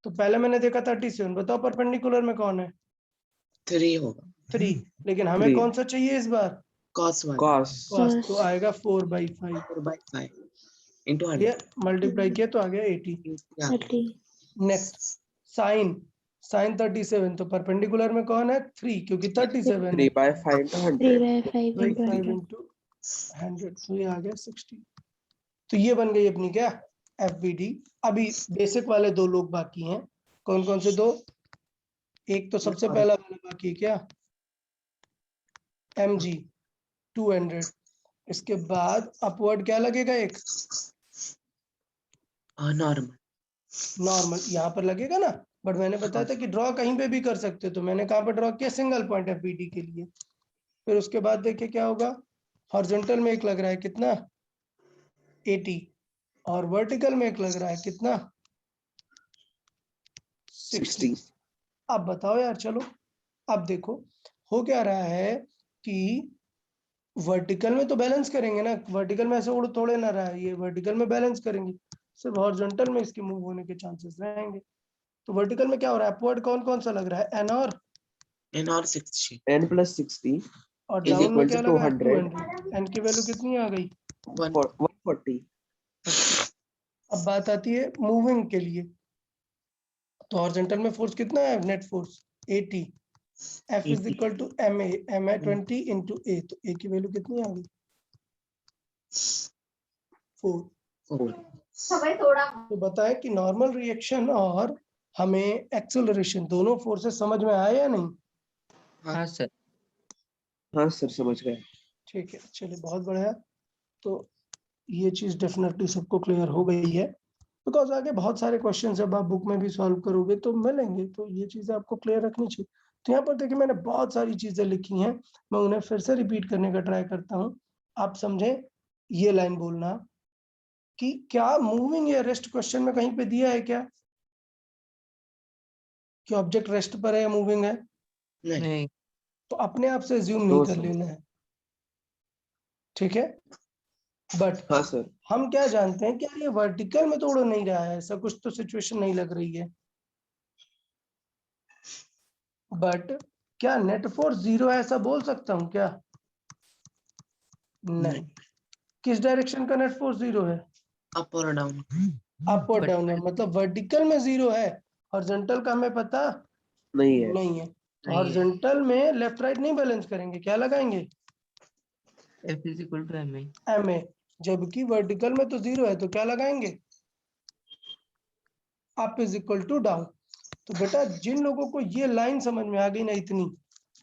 तो पहले मैंने देखा 37, बताओ परपेंडिकुलर में कौन है 3 होगा। 3, लेकिन हमें 3. कौन सा चाहिए इस बार, cos 1. cos. cos, Cos. तो आएगा 4/5। 4/5 into 100. ये मल्टीप्लाई किया तो आ गया 80। Yeah. 30. नेक्स्ट साइन 37, तो परपेंडिकुलर में कौन है 3, क्योंकि 37 है, 3/5 into 100. 3/5 into 5 100. into 100, तो ये आ गया 60। तो ये बन गई अपनी क्या FBD। अभी बेसिक वाले दो लोग बाकी हैं, कौन कौन से दो, एक तो सबसे पहला वाला बाकी है क्या, MG 200। इसके बाद अपवर्ड क्या लगेगा, एक Normal. नॉर्मल यहाँ पर लगेगा ना। बट मैंने बताया था कि ड्रॉ कहीं पे भी कर सकते हो, तो मैंने कहाँ पर ड्रॉ किया, सिंगल पॉइंट FBD के लिए। फिर उसके बाद देखिए क्या होगा, हॉरिजॉन्टल में एक लग रहा है कितना 80, और वर्टिकल में एक लग रहा है कितना 60। 60. अब बताओ यार, चलो अब देखो हो क्या रहा है कि वर्टिकल में तो बैलेंस करेंगे ना, वर्टिकल में ऐसे उड़ थोड़े ना रहा है, ये वर्टिकल में बैलेंस करेंगे, सिर्फ हॉरिजॉन्टल में इसके मूव होने के चांसेस रहेंगे। तो वर्टिकल में क्या हो रहा है, अपवर्ड कौन कौन सा लग रहा है, N and 60. n plus 60 और is डाउन में equal क्या to लगा है 200. 200। N की वैल्यू कितनी आ गई, 1. 140. अब बात आती है मूविंग के लिए, तो हॉरिजॉन्टल में फोर्स कितना है, net force 80, F is 80. Equal to ma 20 into a, तो a की वैल्यू कितनी आ गई, 4। 4. तो बताएं कि नॉर्मल रिएक्शन और हमें एक्सेलरेशन दोनों फोर्सेस समझ में आए या नहीं। हाँ सर। हाँ सर समझ गए। ठीक है, चलिए बहुत बढ़िया। तो ये चीज डेफिनेटली सबको क्लियर हो गई है, बिकॉज आगे बहुत सारे क्वेश्चन जब आप बुक में भी सॉल्व करोगे तो मिलेंगे, तो ये चीजें आपको क्लियर रखनी चाहिए। तो यहाँ पर देखिए मैंने बहुत सारी चीजें लिखी हैं, मैं उन्हें फिर से रिपीट करने का ट्राई करता हूँ, आप समझें। ये लाइन बोलना कि क्या मूविंग या रेस्ट क्वेश्चन में कहीं पे दिया है क्या कि ऑब्जेक्ट रेस्ट पर है या मूविंग है, नहीं. नहीं। तो अपने आप से ज्यूम नहीं नो कर सर। लेना है, ठीक है। बट हाँ सर। हम क्या जानते हैं कि यार ये वर्टिकल में तो उड़ नहीं रहा है, ऐसा कुछ तो सिचुएशन नहीं लग रही है। बट क्या नेट फोर्स 0 है ऐसा बोल सकता हूं क्या, नहीं। किस डायरेक्शन का नेट फोर्स 0 है, अप और डाउन. अप और डाउन है, मतलब वर्टिकल में 0 है, हॉरिजॉन्टल का हमें पता नहीं है। नहीं है। तो नहीं है। हॉरिजॉन्टल में लेफ्ट राइट नहीं बैलेंस करेंगे, क्या लगाएंगे, F is equal to ma। ma, जबकि वर्टिकल में तो 0 है तो क्या लगाएंगे, up is equal to down. तो बेटा जिन लोगों को ये लाइन समझ में आ गई ना इतनी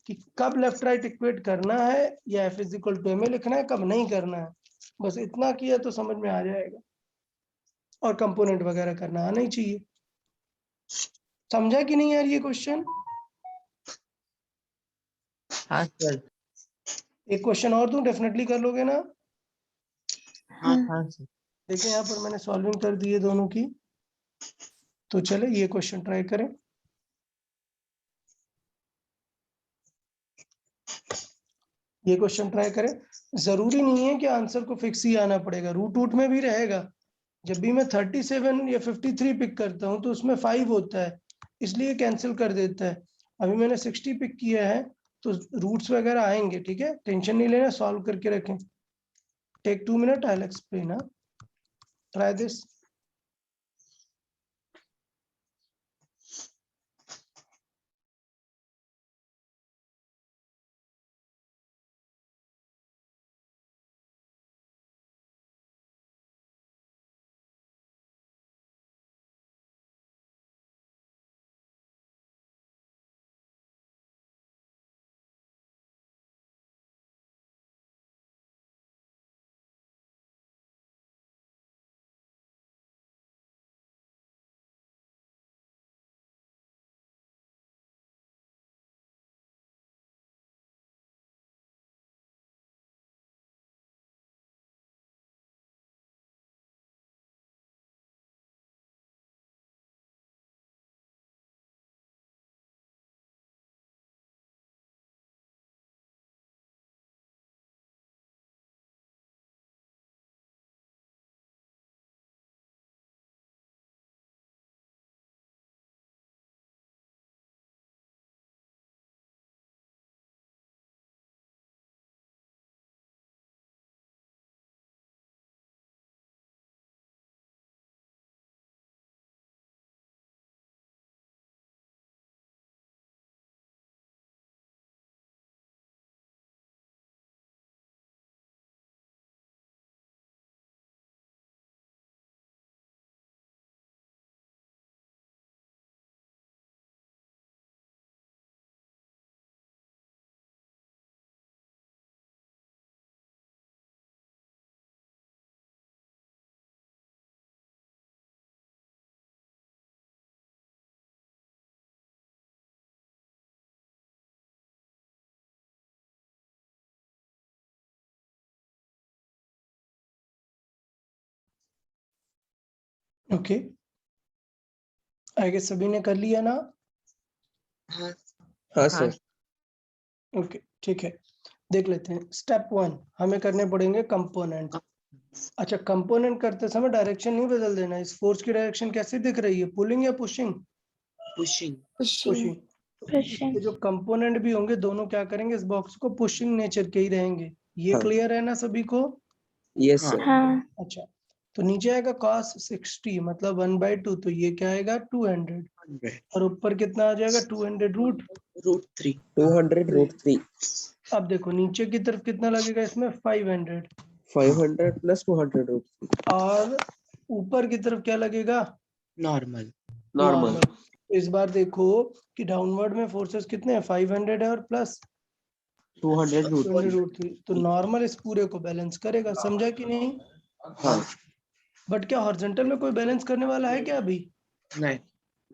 कि कब लेफ्ट राइट इक्वेट करना है या F is equal to ma लिखना है, कब नहीं करना है, बस इतना किया तो समझ में आ जाएगा। और कंपोनेंट वगैरह करना आना ही चाहिए। समझा कि नहीं यार ये क्वेश्चन। हाँ सर। एक क्वेश्चन और दूं, डेफिनेटली कर लोगे ना। हाँ हाँ सर। देखिए यहाँ पर मैंने सॉल्विंग कर दी है दोनों की, तो चले ये क्वेश्चन ट्राई करें। ये क्वेश्चन ट्राई करें, जरूरी नहीं है कि आंसर को फिक्स ही आना पड़ेगा, रूट रूट में भी रहेगा। जब भी मैं 37 या 53 पिक करता हूं तो उसमें 5 होता है, इसलिए कैंसिल कर देता है। अभी मैंने 60 पिक किया है तो रूट्स वगैरह आएंगे, ठीक है, टेंशन नहीं लेना, सॉल्व करके रखें। Take 2 minute, I will explain, try this. Okay, I guess सभी ने कर लिया ना। हाँ. हाँ हाँ सर। ओके ठीक है, देख लेते हैं। स्टेप 1 हमें करने पड़ेंगे कंपोनेंट। अच्छा, कंपोनेंट करते समय डायरेक्शन नहीं बदल देना। इस फोर्स की डायरेक्शन कैसे दिख रही है, पुलिंग या पुशिंग, Pushing. पुशिंग। तो पुशिंग। इसके जो कंपोनेंट भी होंगे दोनों क्या करेंगे, इस बॉक्स को पुशिंग नेचर के ही रहेंगे। ये हाँ। क्लियर है ना सभी को। यस हाँ. सर। हाँ अच्छा, तो नीचे आएगा cos 60 मतलब 1/2, तो ये क्या आएगा 200, 100 और ऊपर कितना आ जाएगा 200 रूट। √3 200 √3 अब देखो नीचे की तरफ कितना लगेगा इसमें 500, 500 plus 200 √3 और ऊपर की तरफ क्या लगेगा नॉर्मल नॉर्मल। इस बार देखो कि डाउनवर्ड में फोर्सेस कितने हैं, 500 है और प्लस 200 √3 √3, तो नॉर्मल इस पूरे को बैलेंस करेगा, समझा कि नहीं। हाँ बट क्या हॉरिजॉन्टल में कोई बैलेंस करने वाला है क्या अभी, नहीं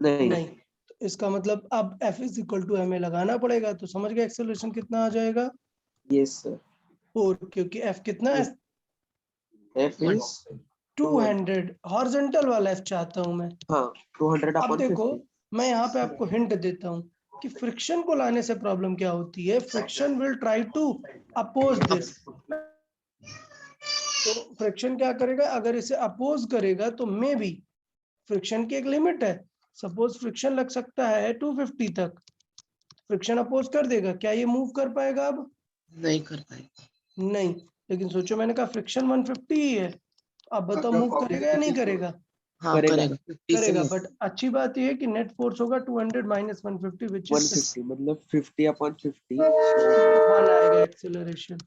नहीं तो इसका मतलब अब F = ma लगाना पड़ेगा, तो समझ गए एक्सेलरेशन कितना आ जाएगा यस सर 4, क्योंकि F कितना है F is 200, हॉरिजॉन्टल वाला F चाहता हूं मैं। हाँ 200 अब upon देखो 50 मैं यहाँ पे आपको हिंट देता हूँ कि फ्रिक्शन को लाने से प्रॉब्लम क्या होती है, friction will try to oppose this, तो फ्रिक्शन क्या करेगा, अगर इसे अपोज करेगा तो मे बी फ्रिक्शन की एक लिमिट है, सपोज फ्रिक्शन लग सकता है 250 तक, फ्रिक्शन अपोज कर देगा, क्या ये मूव कर पाएगा अब, नहीं कर पाएगा नहीं। लेकिन सोचो मैंने कहा फ्रिक्शन 150 ही है, अब बताओ मूव करेगा या नहीं करेगा, हाँ करेगा। करेगा 50 से करेगा। move। बट अच्छी बात यह है कि नेट फोर्स होगा 200 माइनस 150 विच इज 150 मतलब 50 upon 50 1 आएगा एक्सेलरेशन।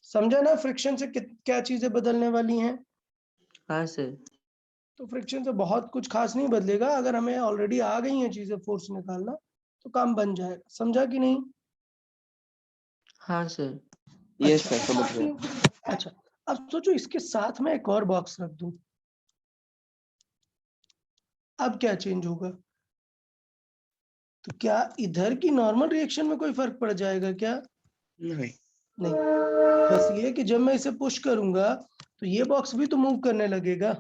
समझा ना फ्रिक्शन से क्या चीजें बदलने वाली हैं, हाँ सर। तो फ्रिक्शन से बहुत कुछ खास नहीं बदलेगा, अगर हमें ऑलरेडी आ गई हैं चीजें फोर्स निकालना तो काम बन जाएगा, समझा कि नहीं। हाँ सर। यस अच्छा सर समझ गया। अच्छा, अब सोचो इसके साथ में एक और बॉक्स रख दूं, अब क्या चेंज होगा, तो क्या इधर की नॉर्मल रिएक्शन में कोई फर्क पड़ जाएगा क्या, नहीं नहीं। बस ये कि जब मैं इसे पुश करूंगा तो ये बॉक्स भी तो मूव करने लगेगा।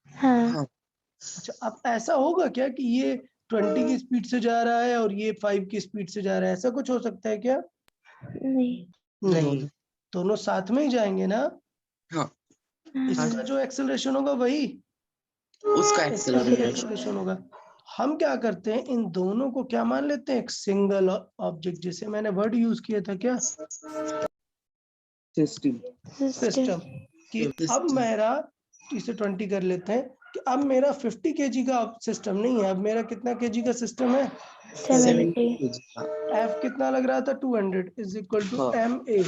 हाँ अच्छा, अब ऐसा होगा क्या कि ये 20 की स्पीड से जा रहा है और ये 5 की स्पीड से जा रहा है, ऐसा कुछ हो सकता है क्या, नहीं, दोनों साथ में ही जाएंगे ना, हाँ इसका जो एक्सेलरेशन होगा वही उसका इसका भी एक्सेलरेशन एक्सेलरेशन होगा। हम क्या करते हैं, इन दोनों को क्या मान लेते हैं, एक सिंगल ऑब्जेक्ट, जिसे मैंने वर्ड यूज किया था क्या, सिस्टम, कि अब मेरा इसे 20 कर लेते हैं कि अब मेरा 50 kg का सिस्टम नहीं है, अब मेरा कितना kg का सिस्टम है, 70 kg का F कितना लग रहा था 200 इज इक्वल टू हाँ ma,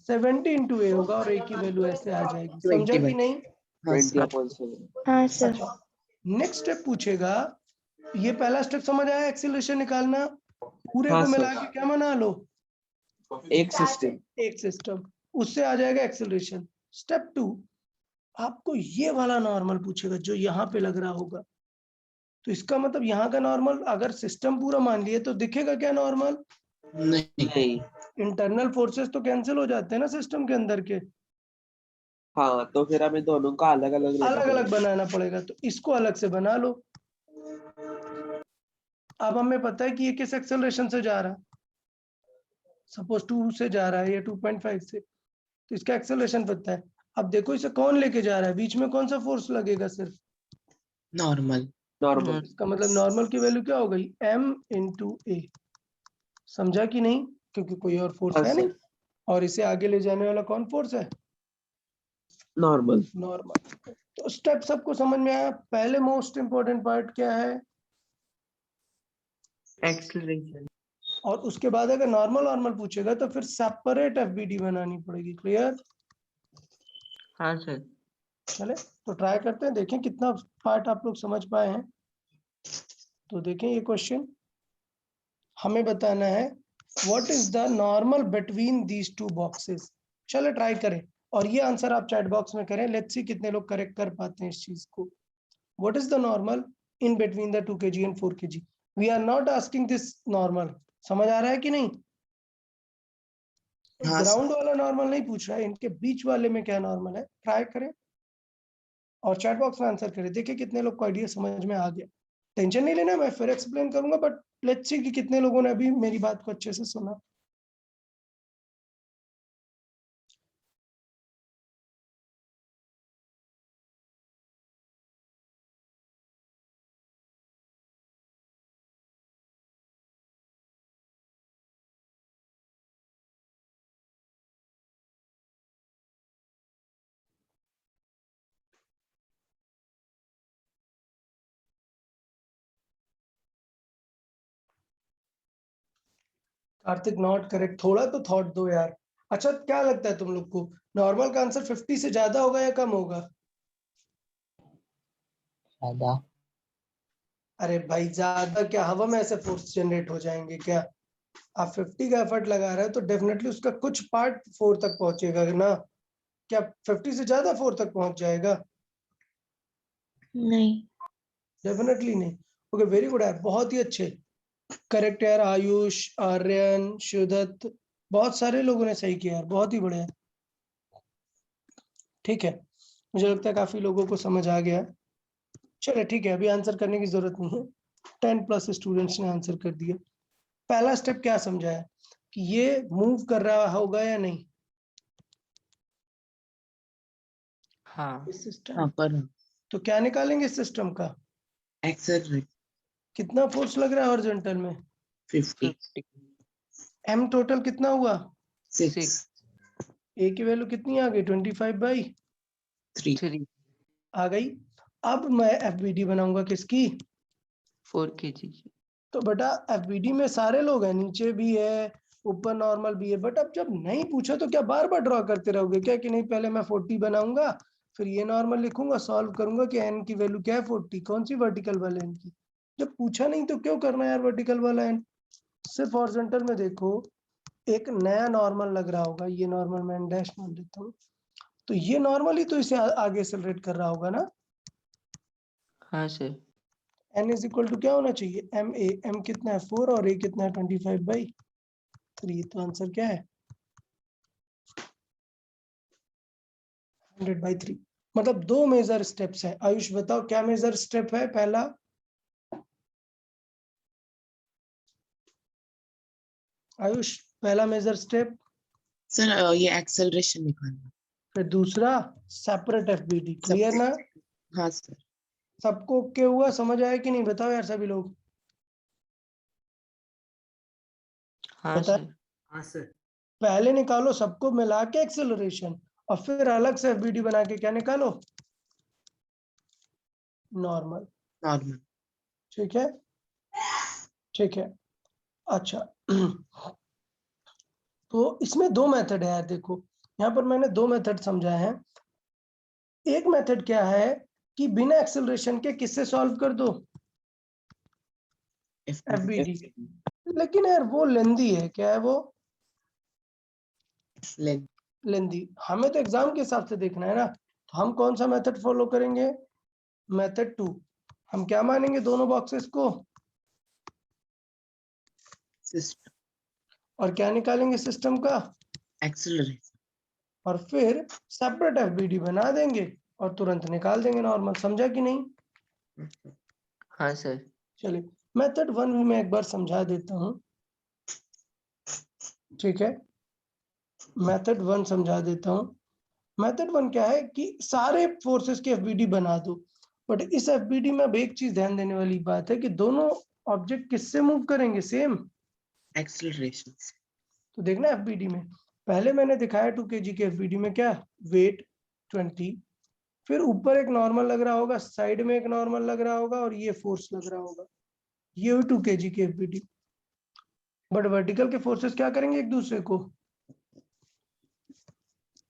70 into a होगा और a की वैल्यू ऐसे आ जाएगी, समझा 20 कि नहीं। हाँ 20 सर upon 7 अच्छा, नेक्स्ट स्टेप पूछेगा, ये पहला स्टेप समझ आया एक्सीलरेशन निकालना, पूरे हाँ को मिला सर के क्या बना लो, एक सिस्टम एक सिस्टम, उससे आ जाएगा एक्सेलरेशन। स्टेप 2 आपको ये वाला नॉर्मल पूछेगा जो यहाँ पे लग रहा होगा, तो इसका मतलब यहाँ का नॉर्मल अगर सिस्टम पूरा मान लिए तो दिखेगा क्या नॉर्मल, नहीं नहीं इंटरनल फोर्सेस तो कैंसिल हो जाते हैं ना सिस्टम के अंदर के, हाँ तो फिर हमें दोनों का अलग अलग लेना अलग अलग पड़ेगा। बनाना पड़ेगा, तो इसको अलग से बना लो। अब हमें पता है कि ये किस एक्सेलरेशन से जा रहा है, सपोज 2 से जा रहा है या 2.5 से, तो इसका एक्सेलरेशन पता है। अब देखो इसे कौन लेके जा रहा है, बीच में कौन सा फोर्स लगेगा सिर्फ, नॉर्मल नॉर्मल इसका मतलब नॉर्मल की वैल्यू क्या हो गई m into a, समझा कि नहीं, क्योंकि कोई और फोर्स हाँ है नहीं, सर और इसे आगे ले जाने वाला कौन फोर्स है, नॉर्मल नॉर्मल। तो स्टेप सबको समझ में आया, पहले मोस्ट इंपॉर्टेंट पार्ट क्या है, एक्सेलरेशन। और उसके बाद अगर नॉर्मल नॉर्मल पूछेगा तो फिर सेपरेट एफबीडी बनानी पड़ेगी, क्लियर। हाँ सर। चले तो ट्राई करते हैं, देखें कितना पार्ट आप लोग समझ पाए हैं। तो देखें ये क्वेश्चन हमें बताना है what is the normal between these two boxes, चलो ट्राई करें, और ये आंसर आप चैट बॉक्स में करें, लेट्स सी कितने लोग करेक्ट कर पाते हैं इस चीज को। What is the normal in between the 2 kg and 4 kg, we are not asking this normal, समझ आ रहा है कि नहीं, हाँ ग्राउंड वाला नॉर्मल नहीं पूछ रहा है, इनके बीच वाले में क्या नॉर्मल है, ट्राई करें और चैट बॉक्स में आंसर करें, देखिए कितने लोग को आइडिया समझ में आ गया। टेंशन नहीं लेना, मैं फिर एक्सप्लेन करूंगा, बट लेट्स सी कि कितने लोगों ने अभी मेरी बात को अच्छे से सुना। कार्तिक नॉट करेक्ट, थोड़ा तो थॉट दो यार। अच्छा क्या लगता है तुम लोग को, नॉर्मल का आंसर 50 से ज्यादा होगा या कम होगा? ज्यादा। अरे भाई ज्यादा क्या, हवा में ऐसे फोर्स जनरेट हो जाएंगे क्या? आप 50 का एफर्ट लगा रहे हो तो डेफिनेटली उसका कुछ पार्ट 4 तक पहुंचेगा ना। क्या 50 से ज्यादा 4 तक पहुंच जाएगा? नहीं। डेफिनेटली नहीं। ओके वेरी गुड यार, बहुत ही अच्छे। करेक्ट यार, आयुष, आर्यन, शिवदत्त, बहुत सारे लोगों ने सही किया यार, बहुत ही बढ़िया। ठीक है, मुझे लगता है काफी लोगों को समझ आ गया। चलो ठीक है, अभी आंसर करने की जरूरत नहीं है, 10+ स्टूडेंट्स ने आंसर कर दिया। पहला स्टेप क्या समझा है कि ये मूव कर रहा होगा या नहीं हाँ इस सिस्टम, हाँ पर तो क्या निकालेंगे इस सिस्टम का? एक्सेलरेट कितना फोर्स लग रहा है हॉरिजॉन्टल में? 50 एम टोटल कितना हुआ? 6 ए की वैल्यू कितनी आ गई? 25/3 3 आ गई। अब मैं एफबीडी बनाऊंगा किसकी? 4 kg तो बेटा एफबीडी में सारे लोग हैं, नीचे भी है, ऊपर नॉर्मल भी है, बट अब जब नहीं पूछा तो क्या बार बार ड्रॉ करते रहोगे क्या कि नहीं पहले मैं 40 बनाऊंगा फिर ये नॉर्मल लिखूंगा, सॉल्व करूंगा कि एन की वैल्यू क्या है 40, कौन सी वर्टिकल वाला एन की? जब पूछा नहीं तो क्यों करना यार वर्टिकल वाला एन? सिर्फ हॉरिजॉन्टल में देखो, एक नया नॉर्मल लग रहा होगा, ये नॉर्मल मैं डैश मान लेता हूँ, तो ये नॉर्मल ही तो इसे आगे एक्सेलरेट कर रहा होगा ना। हाँ sir n is equal to क्या होना चाहिए? एम कितना है 4 और ए कितना है 25/3, तो आंसर क्या है 100/3। मतलब दो मेजर स्टेप्स है। आयुष बताओ क्या मेजर स्टेप है पहला? आयुष पहला मेजर स्टेप, सर ये एक्सेलरेशन निकालना। फिर दूसरा सेपरेट एफबीडी, क्लियर ना? हाँ सर। सबको ओके हुआ, समझ आया कि नहीं बताओ यार सभी लोग? हाँ बता, सर पहले निकालो सबको मिला के एक्सेलरेशन और फिर अलग से एफबीडी बना के क्या निकालो? नॉर्मल। नॉर्मल। ठीक है, ठीक है। अच्छा तो इसमें दो मेथड है यार, देखो यहाँ पर मैंने दो मेथड समझाए हैं। एक मेथड क्या है कि बिना एक्सेलरेशन के किससे सॉल्व कर दो? एफबीडी। लेकिन यार वो लेंदी है, क्या है वो? लेंथ। लेंदी। हमें तो एग्जाम के हिसाब से देखना है ना, तो हम कौन सा मेथड फॉलो करेंगे? मेथड 2। हम क्या मानेंगे दोनों बॉक्सेस को सिस्टम और क्या निकालेंगे सिस्टम का? एक्सेलरेशन। और फिर सेपरेट एफबीडी बना देंगे और तुरंत निकाल देंगे नॉर्मल। समझा कि नहीं? हाँ सर चलिए मेथड 1 भी मैं एक बार समझा देता हूँ। ठीक है, मेथड 1 समझा देता हूँ। मेथड 1 क्या है कि सारे फोर्सेस के एफबीडी बना दो, बट इस एफबीडी में अब एक चीज ध्यान देने वाली बात है कि दोनों ऑब्जेक्ट किससे मूव करेंगे? सेम। एक्सेलरेशन। तो देखना एफबीडी में पहले मैंने दिखाया 2 kg के एफबीडी में क्या वेट 20, फिर ऊपर एक नॉर्मल लग रहा होगा, साइड में एक नॉर्मल लग रहा होगा और ये फोर्स लग रहा होगा, ये हुई 2 kg की एफबीडी। बट वर्टिकल के फोर्सेस क्या करेंगे एक दूसरे को?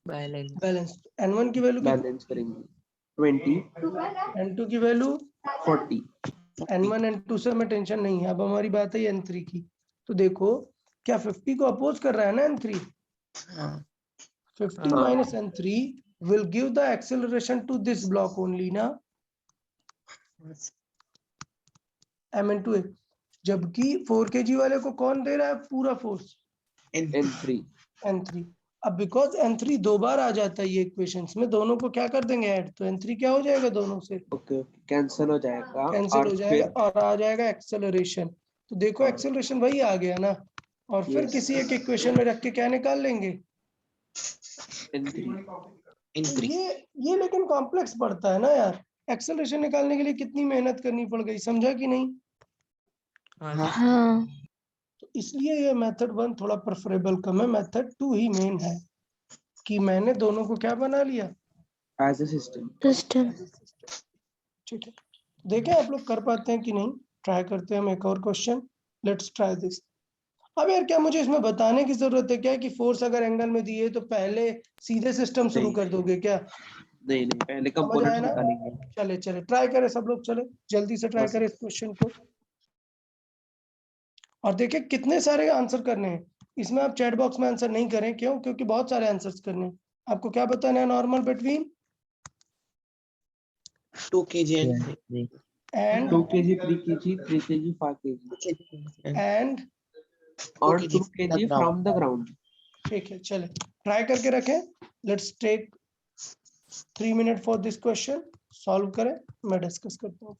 Balance balance. n1 की वैल्यू कितनी? बैलेंस करेंगे 20 n2 की वैल्यू 40। n1 n2 से हमें टेंशन नहीं है। अब हमारी बात है n3 की, तो देखो क्या 50 को अपोज कर रहा है ना n3? हाँ 50 हाँ। minus n3 will give the acceleration to this block only ना, m into a। जबकि 4 kg वाले को कौन दे रहा है पूरा फोर्स? N3 n3। अब बिकॉज n3 दो बार आ जाता है ये इक्वेशंस में, दोनों को क्या कर देंगे ऐड, तो n3 क्या हो जाएगा दोनों से ओके ओके कैंसिल हो जाएगा कैंसिल और हो जाएगा फिर और आ जाएगा एक्सेलरेशन। तो देखो एक्सेलरेशन वही आ गया ना, और फिर Yes. किसी एक इक्वेशन में रख के क्या निकाल लेंगे? N3 तो ये लेकिन कॉम्प्लेक्स पड़ता है ना यार, एक्सेलरेशन निकालने के लिए कितनी मेहनत करनी पड़ गई, समझा कि नहीं? हाँ हाँ। तो इसलिए ये मेथड 1 थोड़ा प्रेफरेबल कम है, मेथड 2 ही मेन है कि मैंने दोनों को क्या बना लिया? As a system. सिस्टम। ठीक है, देखें आप लोग कर पाते हैं कि नहीं, ट्राई करते हैं हम एक और क्वेश्चन। Let's try this. अब यार क्या मुझे इसमें बताने की जरूरत है क्या कि फोर्स अगर एंगल में दिए तो पहले सीधे सिस्टम शुरू नहीं। कर दोगे क्या? नहीं नहीं, पहले समझ कंपोनेंट्स आया ना? निकालेंगे। चले चले ट्राई करें सब लोग, चले जल्दी से ट्राई बस। करें इस क्वेश्चन को और देखिए कितने सारे आंसर करने हैं। इसमें आप चैट बॉक्स में आंसर नहीं करें, क्यों? क्योंकि बहुत सारे आंसर्स करने हैं। आपको क्या बताना है? Normal between 2 kg and 23 and 2 kg 3 kg 3 kg 5 kg and और 2 2 kg kg from the ground। ठीक है, चले ट्राई करके रखें। Let's take 3 minute for this question. Solve करें, मैं डिस्कस करता हूँ।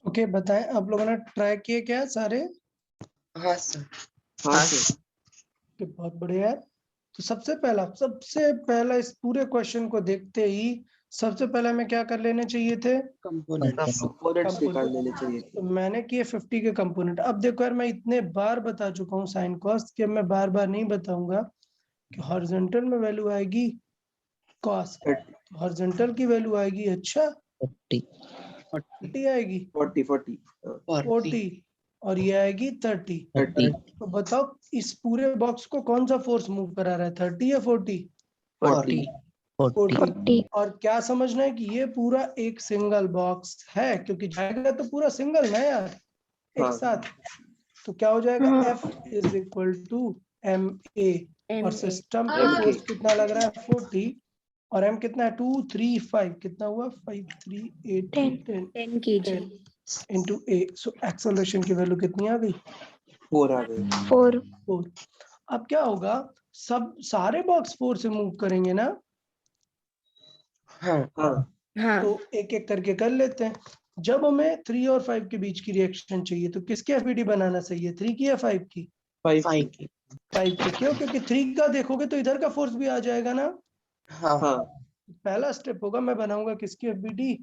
ओके, बताएं आप लोगों ने ट्राई किए क्या सारे? हाँ सर। हाँ हाँ सर। कि बहुत बढ़िया है। तो सबसे पहला इस पूरे क्वेश्चन को देखते ही सबसे पहले हमें क्या कर लेने चाहिए थे? Components। कंपोनेंट्स निकाल लेने चाहिए तो थे। मैंने किए 50 के कंपोनेंट। अब देखो यार, मैं इतने बार बता चुका हूँ साइन कॉस कि अब मैं बार बार नहीं बताऊंगा कि हॉरिजॉन्टल में वैल्यू आएगी कॉस, तो हॉरिजॉन्टल की वैल्यू आएगी अच्छा 40 40 आएगी 40 40 40, और ये आएगी 30। 30 तो बताओ इस पूरे बॉक्स को कौन सा फोर्स मूव करा रहा है, 30 या 40? 40 40 40। और क्या समझना है कि ये पूरा एक सिंगल बॉक्स है, क्योंकि जाएगा तो पूरा सिंगल ना यार एक हाँ। साथ। तो क्या हो जाएगा, F is equal to MA, और सिस्टम पे MK। फोर्स कितना लग रहा है 40, और M कितना है 2 3 5, कितना हुआ 5 3 8 10 10 kg। Into A। So acceleration की वैल्यू कितनी आ गई, 4 आ गए। 4। 4। अब क्या होगा, सब सारे बॉक्स 4 से मूव करेंगे ना, हाँ हाँ हाँ। तो एक एक करके कर लेते हैं। जब हमें 3 और 5 के बीच की रिएक्शन चाहिए तो किसकी एफबीडी बनाना सही है, 3 की या 5 की? 5 5 की। 5 की। क्यों? क्योंकि 3 का देखोगे तो इधर का फोर्स भी आ जाएगा ना। हाँ हाँ पहला स्टेप होगा, मैं बनाऊंगा किसकी एफबीडी,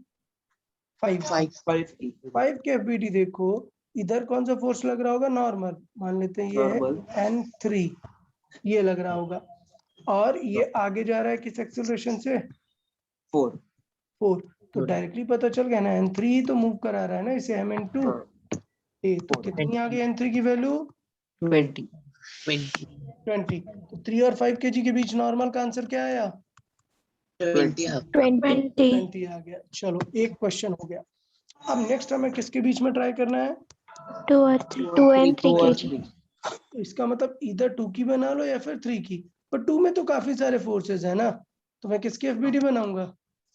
5। 5 की 5 की एफबीडी देखो, इधर कौन सा फोर्स लग रहा होगा, नॉर्मल मान लेते हैं, ये है नॉर्मल N3, ये लग रहा होगा। और ये आगे जा रहा है किस एक्सेलरेशन से, 4 4। तो डायरेक्टली पता चल गया ना, N3 ही तो मूव करा रहा है ना इसे, M into हाँ A। तो कितनी आ गई N3 की वैल्यू, 20 20। तो 3 और 5 kg के बीच नॉर्मल का आंसर क्या आया, 20। 20 आ गया। चलो एक क्वेश्चन हो गया। अब नेक्स्ट हमें किसके बीच में ट्राई करना है, 2 और 3 kg। तो इसका मतलब इधर 2 की बना लो या फिर 3 की, पर 2 में तो काफी सारे फोर्सेस है ना, तो मैं किसकी एफबीडी बनाऊंगा,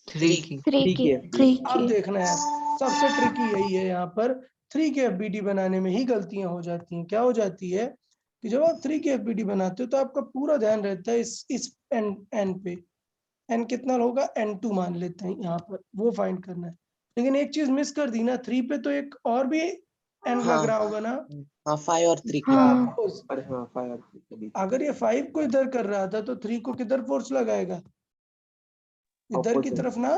3 की 3 ठीक की। है। 3 अब की। देखना है सबसे ट्रिकी यही है, यहाँ पर 3 के एफबीडी बनाने में ही गलतियां हो जाती हैं। क्या हो जाती है कि जब आप 3 के एफबीडी बनाते हो तो आपका पूरा ध्यान रहता है इस एन पे, एन कितना होगा, N2 मान लेते हैं यहाँ पर, वो फाइंड करना है। लेकिन एक चीज मिस कर दी ना, 3 पे तो एक और भी एन लग रहा होगा ना। हाँ 5 और 3 हाँ। Suppose अरे हाँ 5 और 3 के बीच अगर ये 5 को इधर कर रहा था तो 3 को किधर फोर्स लगाएगा, इधर की Opposite। तरफ ना।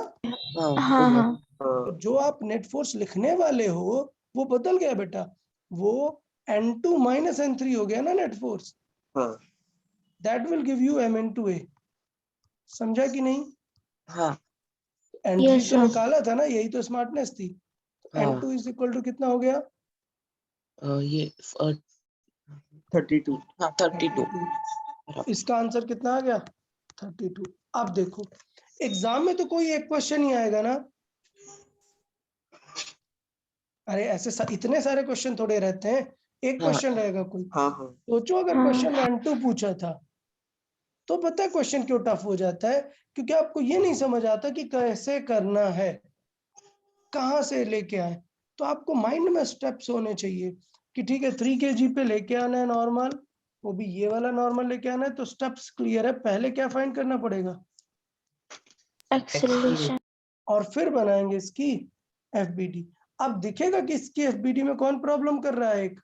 हाँ हाँ हाँ। तो हाँ जो आप नेट फोर्स लिखने वाले हो वो बदल गया बेटा, वो N2 माइनस N3 हो गया ना नेट फोर्स, हाँ that will give you M into A। समझा कि नहीं, हाँ N3 Yes, तो sir। निकाला था ना, यही तो स्मार्टनेस थी। तो हाँ। N2 इज इक्वल टू कितना हो गया, ये 32 हाँ 32। इसका आंसर कितना आ गया, 32। अब देखो एग्जाम में तो कोई एक क्वेश्चन ही आएगा ना, अरे ऐसे इतने सारे क्वेश्चन थोड़े रहते हैं, एक हाँ। क्वेश्चन रहेगा कोई। हाँ हाँ सोचो अगर हाँ। क्वेश्चन 1-2 पूछा था, तो पता है क्वेश्चन क्यों टफ हो जाता है, क्योंकि आपको ये नहीं समझ आता कि कैसे करना है, कहाँ से लेके आए। तो आपको माइंड में स्टेप्स होने चाहिए कि ठीक है 3 kg पे लेके आना है नॉर्मल, वो भी ये वाला नॉर्मल लेके आना है, तो स्टेप्स क्लियर है। पहले क्या फाइंड करना पड़ेगा, एक्सेलरेशन। और फिर बनाएंगे इसकी एफबीडी। अब दिखेगा कि इसकी एफबीडी में कौन प्रॉब्लम कर रहा है एक,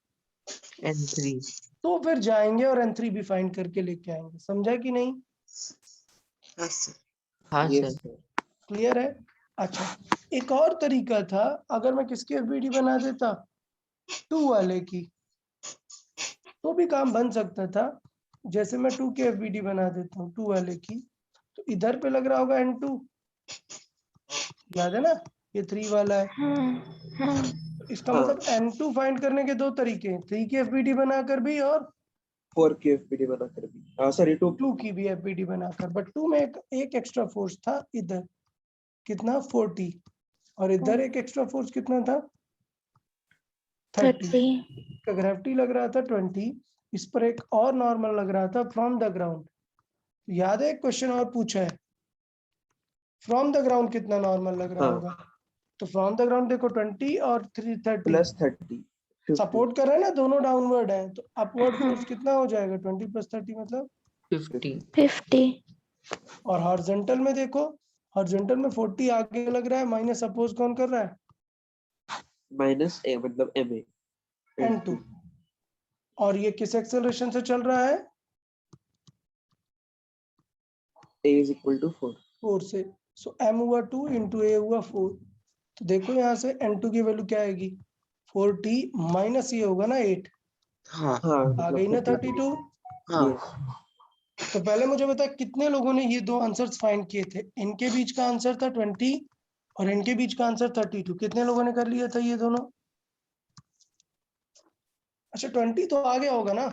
N3 तो फिर जाएंगे और N3 भी फाइंड करके लेके आएंगे। समझा कि नहीं, हाँ सर। हाँ Yes, सर sir। क्लियर है। अच्छा एक और तरीका था, अगर मैं किसकी एफबीडी बना देता, 2 वाले की, तो भी काम बन सकता था। जैसे मैं 2 की एफबीडी बना देता हूँ 2 वाले की, तो इधर पे लग रहा होगा N2, याद है ना, ये 3 वाला है। हाँ हाँ। तो इसका हाँ। मतलब N2 फाइंड करने के 2 तरीके हैं, 3 की एफबीडी बनाकर भी और 4 की एफपीडी बनाकर भी सॉरी 2 2 की भी एफबीडी बनाकर। बट 2 में एक एक्स्ट्रा फोर्स था इधर, कितना 40, और इधर एक एक्स्ट्रा फोर्स कितना था 30। 30। का ग्रेविटी लग रहा था 20, इस पर एक और नॉर्मल लग रहा था फ्रॉम द ग्राउंड। याद है एक क्वेश्चन और पूछा है, फ्रॉम द ग्राउंड कितना नॉर्मल लग रहा हाँ। होगा, तो फ्रॉम द ग्राउंड देखो 20 और 30 प्लस 30 50। सपोर्ट कर रहा है ना, दोनों डाउनवर्ड है, तो अपवर्ड हाँ। फोर्स कितना हो जाएगा 20 + 30 मतलब 50 50। और हॉरिजॉन्टल में देखो, हॉरिजॉन्टल में 40 आगे लग रहा है, माइनस अपोज कौन कर रहा है, माइनस ए मतलब MA N2। और ये किस एक्सेलरेशन से चल रहा है, A is equal to 4 4 से। सो M हुआ 2 इंटू A हुआ 4। तो देखो यहाँ से N2 की वैल्यू क्या आएगी, 40 माइनस ये होगा ना 8, हाँ हाँ आ गई ना 32। हाँ। तो पहले मुझे बता कितने लोगों ने ये 2 आंसर्स फाइंड किए थे, इनके बीच का आंसर था 20 और इनके बीच का आंसर 32, कितने लोगों ने कर लिया था ये दोनों, अच्छा 20 तो आ गया होगा ना,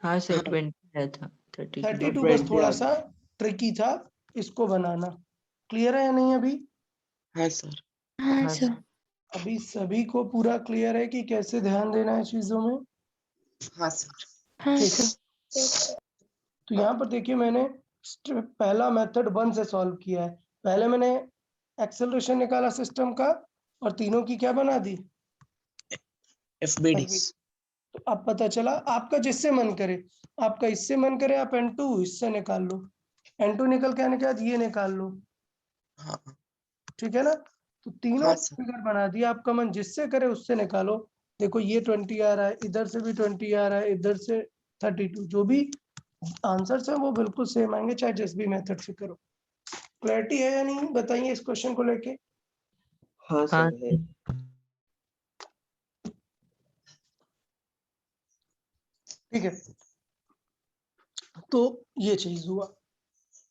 हाँ सर, हाँ। 20 है था, 32। 32 बस 20 थोड़ा आ सा ट्रिकी था इसको बनाना। क्लियर है या नहीं अभी? हाँ सर। हाँ हाँ सर। सर। अभी सभी को पूरा क्लियर है कि कैसे ध्यान देना है चीजों में? हाँ सर। हाँ ठीक है, सर। तो यहाँ पर देखिए मैंने पहला मेथड 1 से सॉल्व किया है। पहले मैंने एक्सेलरेशन निकाला सिस्टम का और तीनों की क्या बना दी, FBD। तो अब पता चला आपका जिससे मन करे, आपका इससे मन करे आप N2 इससे निकाल लो, N2 निकल के आने के बाद ये निकाल लो, हाँ ठीक है ना। तो तीनों हाँ सर। फिगर बना दिया, आपका मन जिससे करे उससे निकालो। देखो ये 20 आ रहा है, इधर से भी 20 आ रहा है, इधर से 32, जो भी आंसर्स है वो बिल्कुल सेम आएंगे चाहे जिस भी मेथड से करो। क्लैरिटी है या नहीं बताइए इस क्वेश्चन को लेके? हाँ हाँ सर है। ठीक है, तो ये चीज हुआ।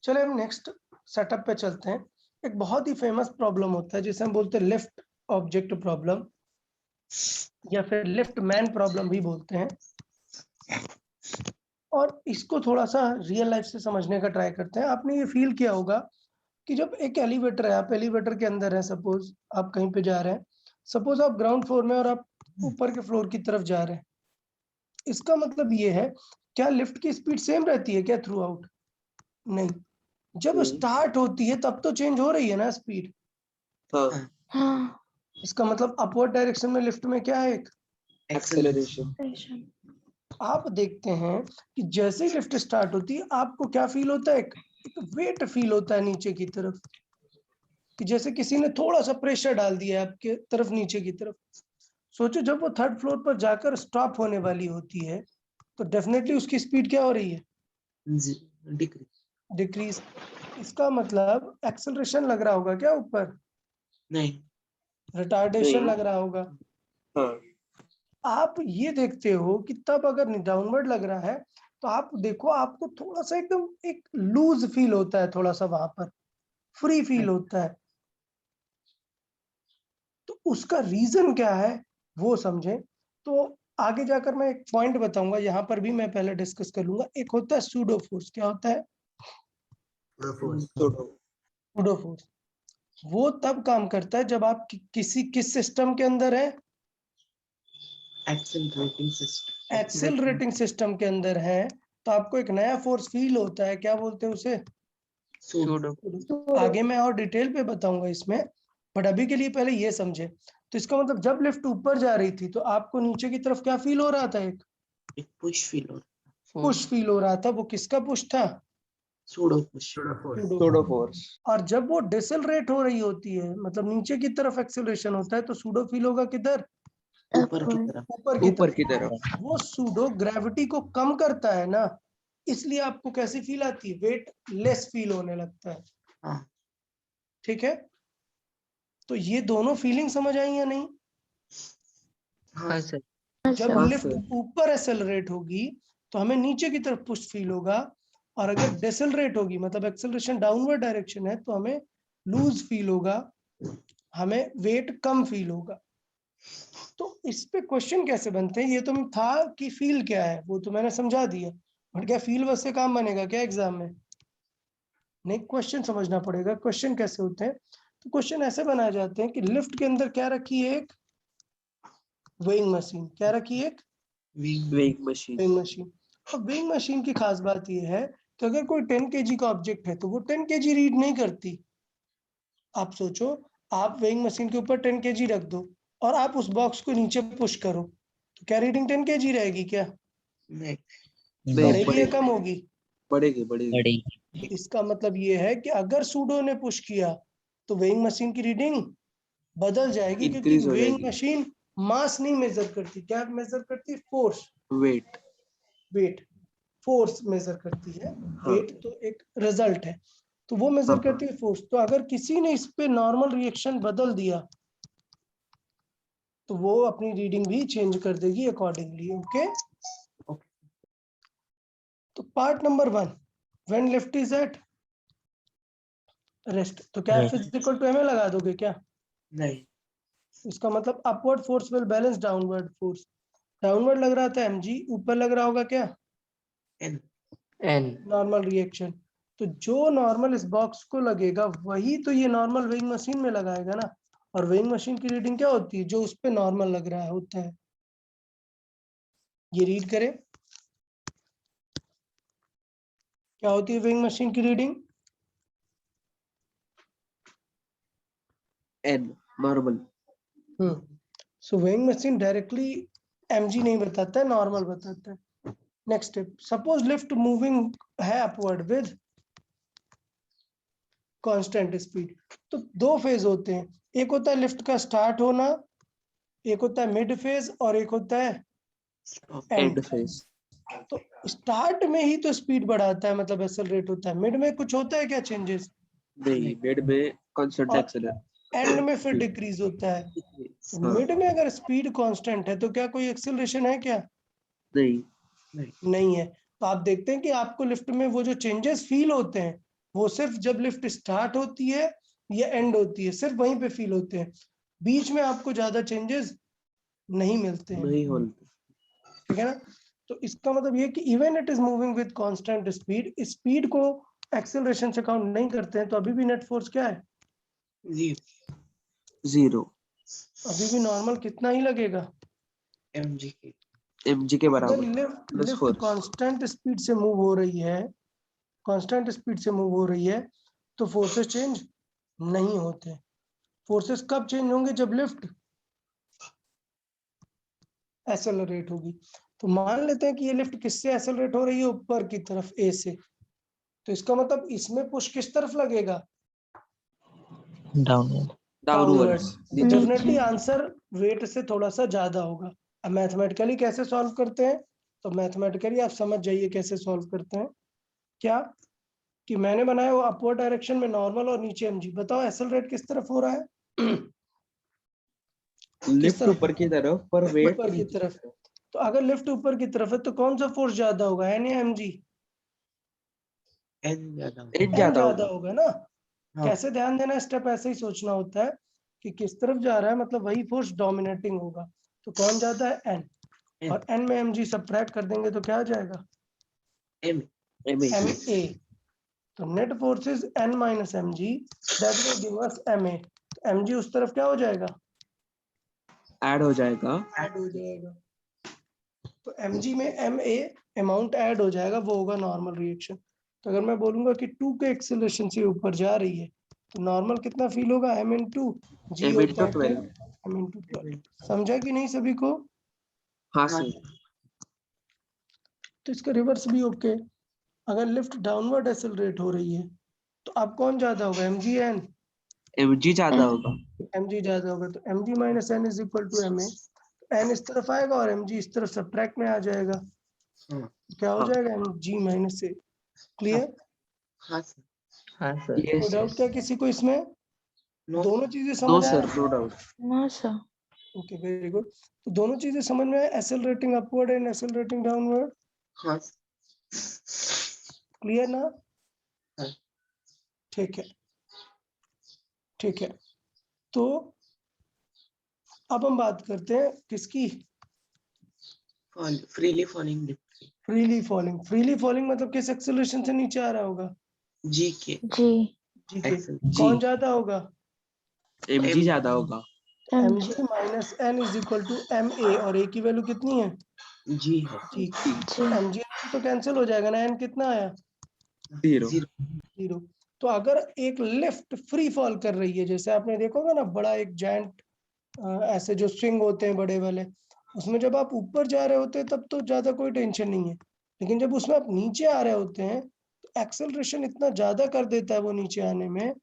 चले हम नेक्स्ट सेटअप पे चलते हैं। एक बहुत ही फेमस प्रॉब्लम होता है जिसे हम बोलते हैं लिफ्ट ऑब्जेक्ट प्रॉब्लम, या फिर लिफ्ट मैन प्रॉब्लम भी बोलते हैं। और इसको थोड़ा सा रियल लाइफ से समझने का ट्राई करते हैं। आपने ये फील किया होगा कि जब एक एलिवेटर है, आप एलिवेटर के अंदर हैं, सपोज आप कहीं पे जा रहे हैं, सपोज आप ग्राउंड फ्लोर में और आप ऊपर के फ्लोर की तरफ जा रहे हैं, इसका मतलब ये है, क्या लिफ्ट की स्पीड सेम रहती है क्या थ्रू आउट? नहीं, जब नहीं। स्टार्ट होती है तब तो चेंज हो रही है ना स्पीड। हाँ। हाँ। इसका मतलब अपवर्ड डायरेक्शन में लिफ्ट में क्या है, एक एक्सेलरेशन। आप देखते हैं कि जैसे ही लिफ्ट स्टार्ट होती है आपको क्या फील होता है, एक वेट फील होता है नीचे की तरफ, कि जैसे किसी ने थोड़ा सा प्रेशर डाल दिया है आपके तरफ नीचे की तरफ। सोचो जब वो थर्ड फ्लोर पर जाकर स्टॉप होने वाली होती है तो डेफिनेटली उसकी स्पीड क्या हो रही है, डिक्रीज। डिक्रीज। इसका मतलब एक्सेलरेशन लग रहा होगा क्या ऊपर, नहीं। रिटार्डेशन नहीं। लग रहा होगा। हाँ। आप ये देखते हो कि तब अगर डाउनवर्ड लग रहा है तो आप देखो आपको थोड़ा सा एकदम एक लूज फील होता है, थोड़ा सा वहां पर फ्री फील होता है। तो उसका रीजन क्या है वो समझें। तो आगे जाकर मैं एक पॉइंट बताऊंगा, यहाँ पर भी मैं पहले डिस्कस कर लूंगा। एक होता है सूडो फोर्स। क्या होता है छोड़ो। Pseudo force? वो तब काम करता है जब आप किस सिस्टम के अंदर है, एक्सेलरेटिंग सिस्टम। एक्सेलरेटिंग सिस्टम के अंदर है, तो आपको एक नया फोर्स फील होता है, क्या बोलते हैं उसे, सूडो। आगे मैं और डिटेल पे बताऊंगा इसमें, बट अभी के लिए पहले ये समझे। तो इसका मतलब जब लिफ्ट ऊपर जा रही थी तो आपको नीचे की तरफ क्या फील हो रहा था, एक पुश फील हो पुश फील हो रहा था। वो किसका पुश था, सूडो पुश। छोड़ो फोर्स। और जब वो डिसेलरेट हो रही होती है, मतलब नीचे की तरफ एक्सेलरेशन होता है, तो सूडो फील होगा किधर, ऊपर की तरफ। ऊपर की ऊपर तरफ। की तरफ। वो सूडो ग्रेविटी को कम करता है ना, इसलिए आपको कैसी फील आती है, वेट लेस फील होने लगता है। हाँ ठीक है, तो ये दोनों फीलिंग समझ आई या नहीं? हाँ सर। जब हाँ लिफ्ट सर। ऊपर एक्सेलरेट होगी तो हमें नीचे की तरफ पुश फील होगा, और अगर डिसेलरेट होगी मतलब एक्सेलरेशन डाउनवर्ड डायरेक्शन है तो हमें लूज फील होगा, हमें वेट कम फील होगा। तो इस पे क्वेश्चन कैसे बनते हैं, ये तो था कि फील क्या है वो तो मैंने समझा दिया, बट क्या फील वैसे काम बनेगा क्या एग्जाम में? नहीं, क्वेश्चन समझना पड़ेगा क्वेश्चन कैसे होते हैं। तो क्वेश्चन ऐसे बनाए जाते हैं कि लिफ्ट के अंदर क्या रखी है, एक वेइंग मशीन। क्या रखी है, एक वेइंग मशीन। Weighing machine. अब वेइंग मशीन की खास बात यह है कि अगर कोई 10 kg का ऑब्जेक्ट है तो वो 10 kg रीड नहीं करती। आप सोचो, आप वेइंग मशीन के ऊपर 10 kg रख दो और आप उस बॉक्स को नीचे पुश करो, तो क्या रीडिंग 10 kg रहेगी क्या, नहीं। बढ़ेगी या कम होगी? बढ़ेगी बढ़ेगी। बड़ी। इसका मतलब ये है कि अगर सूडो ने पुश किया तो वेइंग मशीन की रीडिंग बदल जाएगी, क्योंकि इंक्रीज हो वेइंग जाएगी। मशीन मास नहीं मेजर करती, क्या मेजर करती है, force, weight. Weight, force measure करती है। हाँ। वेट तो एक रिजल्ट है, तो वो मेजर करती है फोर्स। तो अगर किसी ने इस पे नॉर्मल रिएक्शन बदल दिया तो वो अपनी रीडिंग भी चेंज कर देगी अकॉर्डिंगली। ओके, तो part number 1, when lift is at rest, तो क्या F Rest. Is equal to ma लगा दोगे क्या? नहीं। इसका मतलब upward force will balance downward force. Downward लग रहा था mg, ऊपर लग रहा होगा क्या n n नॉर्मल रिएक्शन। तो जो नॉर्मल इस बॉक्स को लगेगा वही तो ये नॉर्मल वेइंग मशीन में लगाएगा ना, और वेइंग मशीन की रीडिंग क्या होती है, जो उस पे नॉर्मल लग रहा होता है। ये रीड करें, क्या होती है वेइंग मशीन की रीडिंग, n नॉर्मल। सो वेइंग मशीन डायरेक्टली mg नहीं बताता है, नॉर्मल बताता है। Next step, suppose lift moving है अपवर्ड विद कांस्टेंट स्पीड। तो दो फेज होते हैं, एक होता है लिफ्ट का स्टार्ट होना, एक होता है मिड फेज और एक होता है एंड एंड। फेज। तो स्टार्ट में ही तो स्पीड बढ़ाता है, मतलब एक्सेलरेट होता है, मिड में कुछ होता है क्या चेंजेस, नहीं, मिड में कांस्टेंट और एक्सेलरेट। एंड में फिर डिक्रीज होता है। तो हाँ। मिड में अगर स्पीड कांस्टेंट है तो क्या कोई एक्सेलरेशन है क्या, नहीं, नहीं है। तो आप देखते हैं कि आपको लिफ्ट में वो जो चेंजेस फील होते हैं वो सिर्फ जब लिफ्ट स्टार्ट होती है या एंड होती है, सिर्फ वहीं पे फील होते हैं, बीच में आपको ज्यादा चेंजेस नहीं मिलते हैं, नहीं होता। ठीक है ना। तो इसका मतलब ये कि even it is moving with constant speed, speed को एक्सेलरेशन से काउंट नहीं करते हैं, तो अभी भी नेट फोर्स क्या है, 0 अभी भी नॉर्मल कितना ही लगेगा, mg के mg के अगर बराबर lift plus lift 4। Constant speed से मूव हो रही है, कांस्टेंट स्पीड से मूव हो रही है, तो फोर्सेस चेंज नहीं होते। फोर्सेस कब चेंज होंगे, जब लिफ्ट एक्सेलरेट होगी। तो मान लेते हैं कि ये लिफ्ट किससे एक्सेलरेट हो रही है, ऊपर की तरफ ए से, तो इसका मतलब इसमें पुश किस तरफ लगेगा, डाउनवर्ड। डाउनवर्ड्स। तो डेफिनेटली आंसर वेट से थोड़ा सा ज्यादा होगा। अब मैथमेटिकली कैसे सॉल्व करते हैं, तो मैथमेटिकली आप समझ जाइए कैसे सॉल्व करते हैं। क्या कि मैंने बनाया वो अपवर्ड डायरेक्शन में नॉर्मल और नीचे mg, बताओ एक्सेलरेट किस तरफ हो रहा है लिफ्ट तरफ? ऊपर की तरफ, पर वेट ऊपर की तरफ। तो अगर लिफ्ट ऊपर की तरफ है तो कौन सा फोर्स ज्यादा होगा, एन या mg, n ज्यादा एन एन ज्यादा ज्यादा होगा। होगा ना। हाँ। कैसे ध्यान देना, स्टेप ऐसे ही सोचना होता है कि किस तरफ जा रहा है, मतलब वही फोर्स डोमिनेटिंग होगा। तो कौन ज्यादा है, एन, N, और एन में mg सब्ट्रैक्ट कर देंगे तो क्या आ जाएगा, m ma ma। तो net force is n minus mg, that will give us ma। तो mg उस तरफ क्या हो जाएगा, ऐड हो जाएगा। ऐड हो जाएगा। तो mg में ma अमाउंट ऐड हो जाएगा, वो होगा नॉर्मल रिएक्शन। तो अगर मैं बोलूंगा कि 2 के एक्सेलरेशन से ऊपर जा रही है तो नॉर्मल कितना फील होगा, m इंटू जी m होता into है क्या, 12। m into 12। समझा कि नहीं सभी को। हाँ हाँ सर। तो इसका रिवर्स भी ओके। अगर लिफ्ट डाउनवर्ड एक्सेलरेट हो रही है तो अब कौन ज्यादा होगा, mg या n, mg ज्यादा होगा। mg ज्यादा होगा। तो mg minus n is equal to ma। n इस तरफ आएगा और mg इस तरफ सब्ट्रैक्ट में आ जाएगा, हाँ क्या हो हाँ। जाएगा, mg माइनस a। क्लियर, हाँ सर हाँ सर कोई यस डाउट क्या किसी को इसमें, नो दोनों चीजें नो समझ आया, sir, no doubt. No, sir. Okay very good. तो दोनों चीजें समझ में आए, accelerating upward and accelerating downward, हाँ क्लियर ना, हाँ। ठीक है, ठीक है। तो अब हम बात करते हैं किसकी, freely falling lift freely falling. Freely falling मतलब किस एक्सेलरेशन से नीचे आ रहा होगा, जी के G. जी के। एक्सेल जी कौन ज्यादा होगा, mg ज्यादा होगा। mg MG. Minus n is equal to ma, और a की वैल्यू कितनी है, जी है जी। तो G. mg तो कैंसिल हो जाएगा ना, n कितना आया, 0। 0। तो अगर एक लिफ्ट फ्री फॉल कर रही है, जैसे आपने देखा होगा ना बड़ा एक जायंट, ऐसे जो स्विंग होते हैं बड़े वाले, उसमें जब आप ऊपर जा रहे होते हैं तब तो ज्यादा कोई टेंशन नहीं है, लेकिन जब उसमें आप नीचे आ रहे होते हैं तो एक्सेलरेशन इतना ज्यादा कर देता है वो नीचे आने में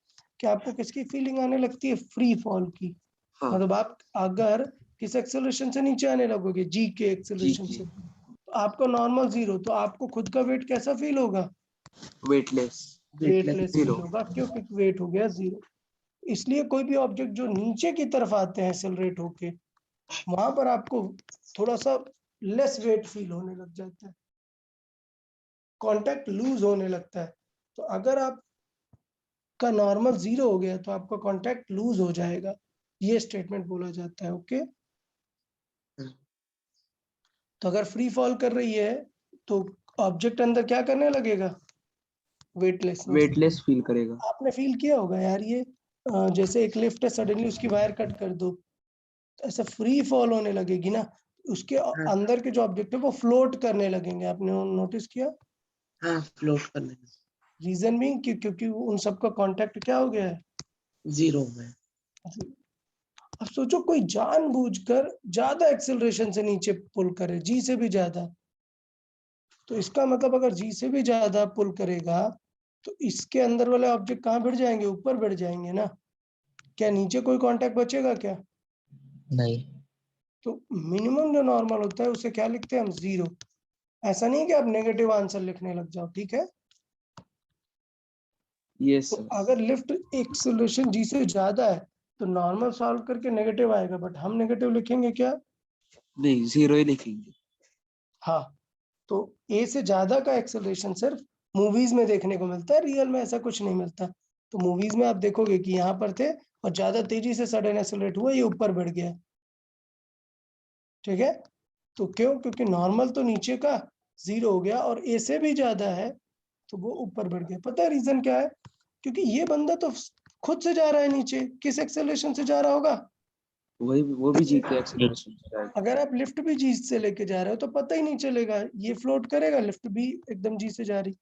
कि आपको किसकी फीलिंग आने लगती है, फ्री फॉल की। हाँ मतलब आप अगर किस एक्सेलरेशन से नीचे आने लगोगे, जी के जी एक्सेलरेशन की से, तो आपका नॉर्मल 0, तो आपको खुद का वेट कैसा फील होगा, वेटलेस वेटलेस 0। फील होगा, क्योंकि वेट हो गया 0। इसलिए कोई भी ऑब्जेक्ट जो नीचे की तरफ आते हैं एक्सेलरेट होके, वहां पर आपको थोड़ा सा लेस वेट फील होने लग जाता है, कांटेक्ट लूज होने लगता है। तो अगर आप का नॉर्मल 0 हो गया तो आपका कांटेक्ट लूज हो जाएगा, ये स्टेटमेंट बोला जाता है, ओके। तो अगर फ्री फॉल कर रही है तो ऑब्जेक्ट अंदर क्या करने लगेगा, वेटलेस। वेटलेस फील करेगा। आपने फील किया होगा यार ये, जैसे एक लिफ्ट है, सडनली उसकी वायर कट कर दो, तो ऐसा फ्री फॉल होने लगेगी ना, उसके अंदर के जो ऑब्जेक्ट है वो फ्लोट करने लगेंगे। आपने नोटिस किया? हाँ, फ्लोट करने में रीजन भी क्योंकि उन सबका कांटेक्ट क्या हो गया है, 0 में। अब सोचो कोई जानबूझकर ज्यादा एक्सेलरेशन से नीचे पुल करे, जी से भी ज्यादा, तो इसका मतलब अगर जी से भी ज्यादा पुल करेगा तो इसके अंदर वाले ऑब्जेक्ट कहाँ बढ़ जाएंगे, ऊपर बढ़ जाएंगे ना। क्या नीचे कोई कांटेक्ट बचेगा क्या? नहीं। तो मिनिमम जो नॉर्मल होता है उसे क्या लिखते हैं हम, 0। ऐसा नहीं कि आप नेगेटिव आंसर लिखने लग जाओ, ठीक है। यस तो सर। अगर लिफ्ट एक्सेलरेशन जी से ज्यादा है तो नॉर्मल सॉल्व करके नेगेटिव आएगा, बट हम नेगेटिव लिखेंगे क्या? नहीं, 0 ही लिखेंगे। हाँ, तो ए से ज्यादा का एक्सेलरेशन सिर्फ मूवीज में देखने को मिलता है, रियल में ऐसा कुछ नहीं मिलता। तो मूवीज में आप देखोगे कि यहाँ पर थे और ज्यादा तेजी से सडन एक्सेलरेट हुआ, ये ऊपर बढ़ गया, ठीक है। तो क्यों? क्योंकि नॉर्मल तो नीचे का 0 हो गया और ए से भी ज्यादा है तो वो ऊपर बढ़ गया। पता है रीजन क्या है? क्योंकि ये बंदा तो खुद से जा रहा है नीचे, किस एक्सेलरेशन से जा रहा होगा? वो भी जी के एक्सेलरेशन से जाएगा। अगर आप लिफ्ट भी जी से लेके जा रहे हो तो पता ही नहीं चलेगा, ये फ्लोट करेगा, लिफ्ट भी एकदम जी से जा रही।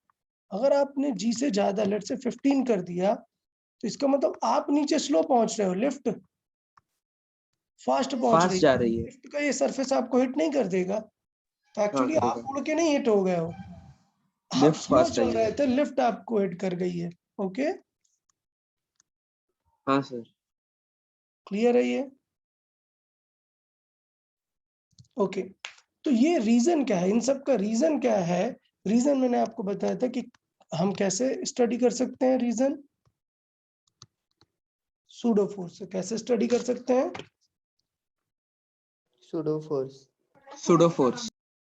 अगर आपने जी से ज्यादा, लेट से 15 कर दिया, तो इसका मतलब आप नीचे स्लो पहुंच रहे हो, लिफ्ट फास्ट पहुंच फास्ट रही जा है। रही है। लिफ्ट का ये सरफेस आपको हिट नहीं कर देगा, तो एक्चुअली आप करेगा। उड़ के नहीं हिट हो गए हो, आप लिफ्ट स्लो फास्ट चल आई रहे है। थे, लिफ्ट आपको हिट कर गई है। ओके, हाँ सर। क्लियर है ये? ओके, तो ये रीजन क्या है, इन सब का रीजन क्या है? रीजन मैंने आपको बताया था कि हम कैसे स्टडी कर सकते हैं रीजन, सूडो फोर्स से कैसे स्टडी कर सकते हैं, Pseudo force. Pseudo force.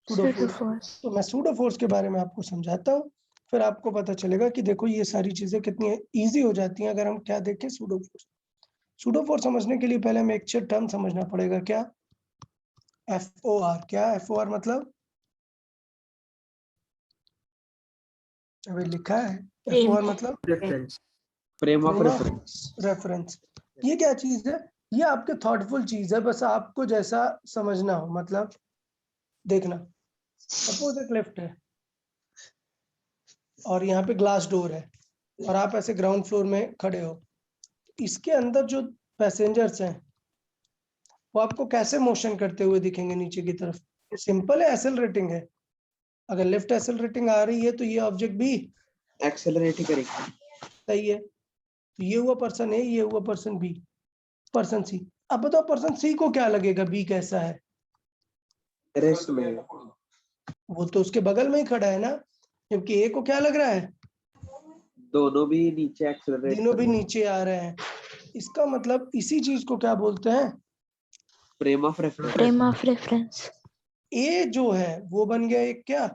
Pseudo Pseudo force. force. तो मैं सूडो फोर्स के बारे में आपको समझाता हूँ, फिर आपको पता चलेगा कि देखो ये सारी चीजें कितनी इजी हो जाती हैं अगर हम क्या देखें सूडो फोर्स। सूडो फोर्स समझने के लिए पहले हमें एक टर्म समझना पड़ेगा, क्या? FOR। क्या FOR मतलब? अभी लिखा है FOR मतलब Reference. Frame of frame of reference. Reference. ये क्या चीज है? ये आपके थॉटफुल चीज है, बस आपको जैसा समझना हो। मतलब देखना, सपोज एक लिफ्ट है और यहाँ पे ग्लास डोर है और आप ऐसे ग्राउंड फ्लोर में खड़े हो, इसके अंदर जो पैसेंजर्स हैं वो आपको कैसे मोशन करते हुए दिखेंगे नीचे की तरफ? सिंपल है, एक्सेलरेटिंग है। अगर लिफ्ट एक्सेलरेटिंग आ रही है तो ये ऑब्जेक्ट भी एक्सेलरेट ही करेगा। सही है। तो ये हुआ पर्सन ए, ये हुआ पर्सन बी, पर्सन सी। अब बताओ पर्सन सी को क्या लगेगा बी कैसा है? रेस्ट में। वो तो उसके बगल में ही खड़ा है ना, जबकि ए को क्या लग रहा है? दोनों भी नीचे एक्सेलरेट तीनों कर भी रहे हैं। नीचे आ रहे हैं। इसका मतलब इसी चीज को क्या बोलते हैं? Frame of reference. Frame of reference. ए जो है वो बन गया एक क्या?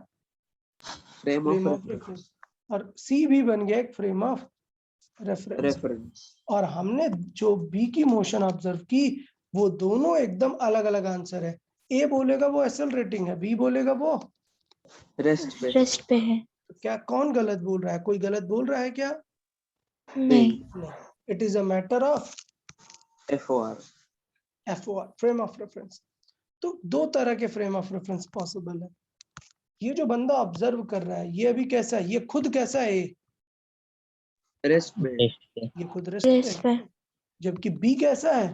Frame frame of of reference. और सी भी बन गया एक फ्रेम ऑफ रेफरेंस। रेफरेंस। और हमने जो बी की मोशन ऑब्जर्व की वो दोनों एकदम अलग अलग आंसर है। ए बोलेगा वो एक्सेलरेटिंग है, बी बोलेगा वो रेस्ट पे। Rest पे है। क्या? कौन गलत बोल रहा है? कोई गलत बोल रहा है क्या? नहीं। नहीं, it is a matter of FOR। FOR, frame of reference. तो दो तरह के फ्रेम ऑफ रेफरेंस पॉसिबल है। ये जो बंदा ऑब्जर्व कर रहा है ये अभी कैसा है, ये खुद कैसा है? रेस्ट में। ये खुद रेस्ट Rest पे है। पे। जबकि बी कैसा है?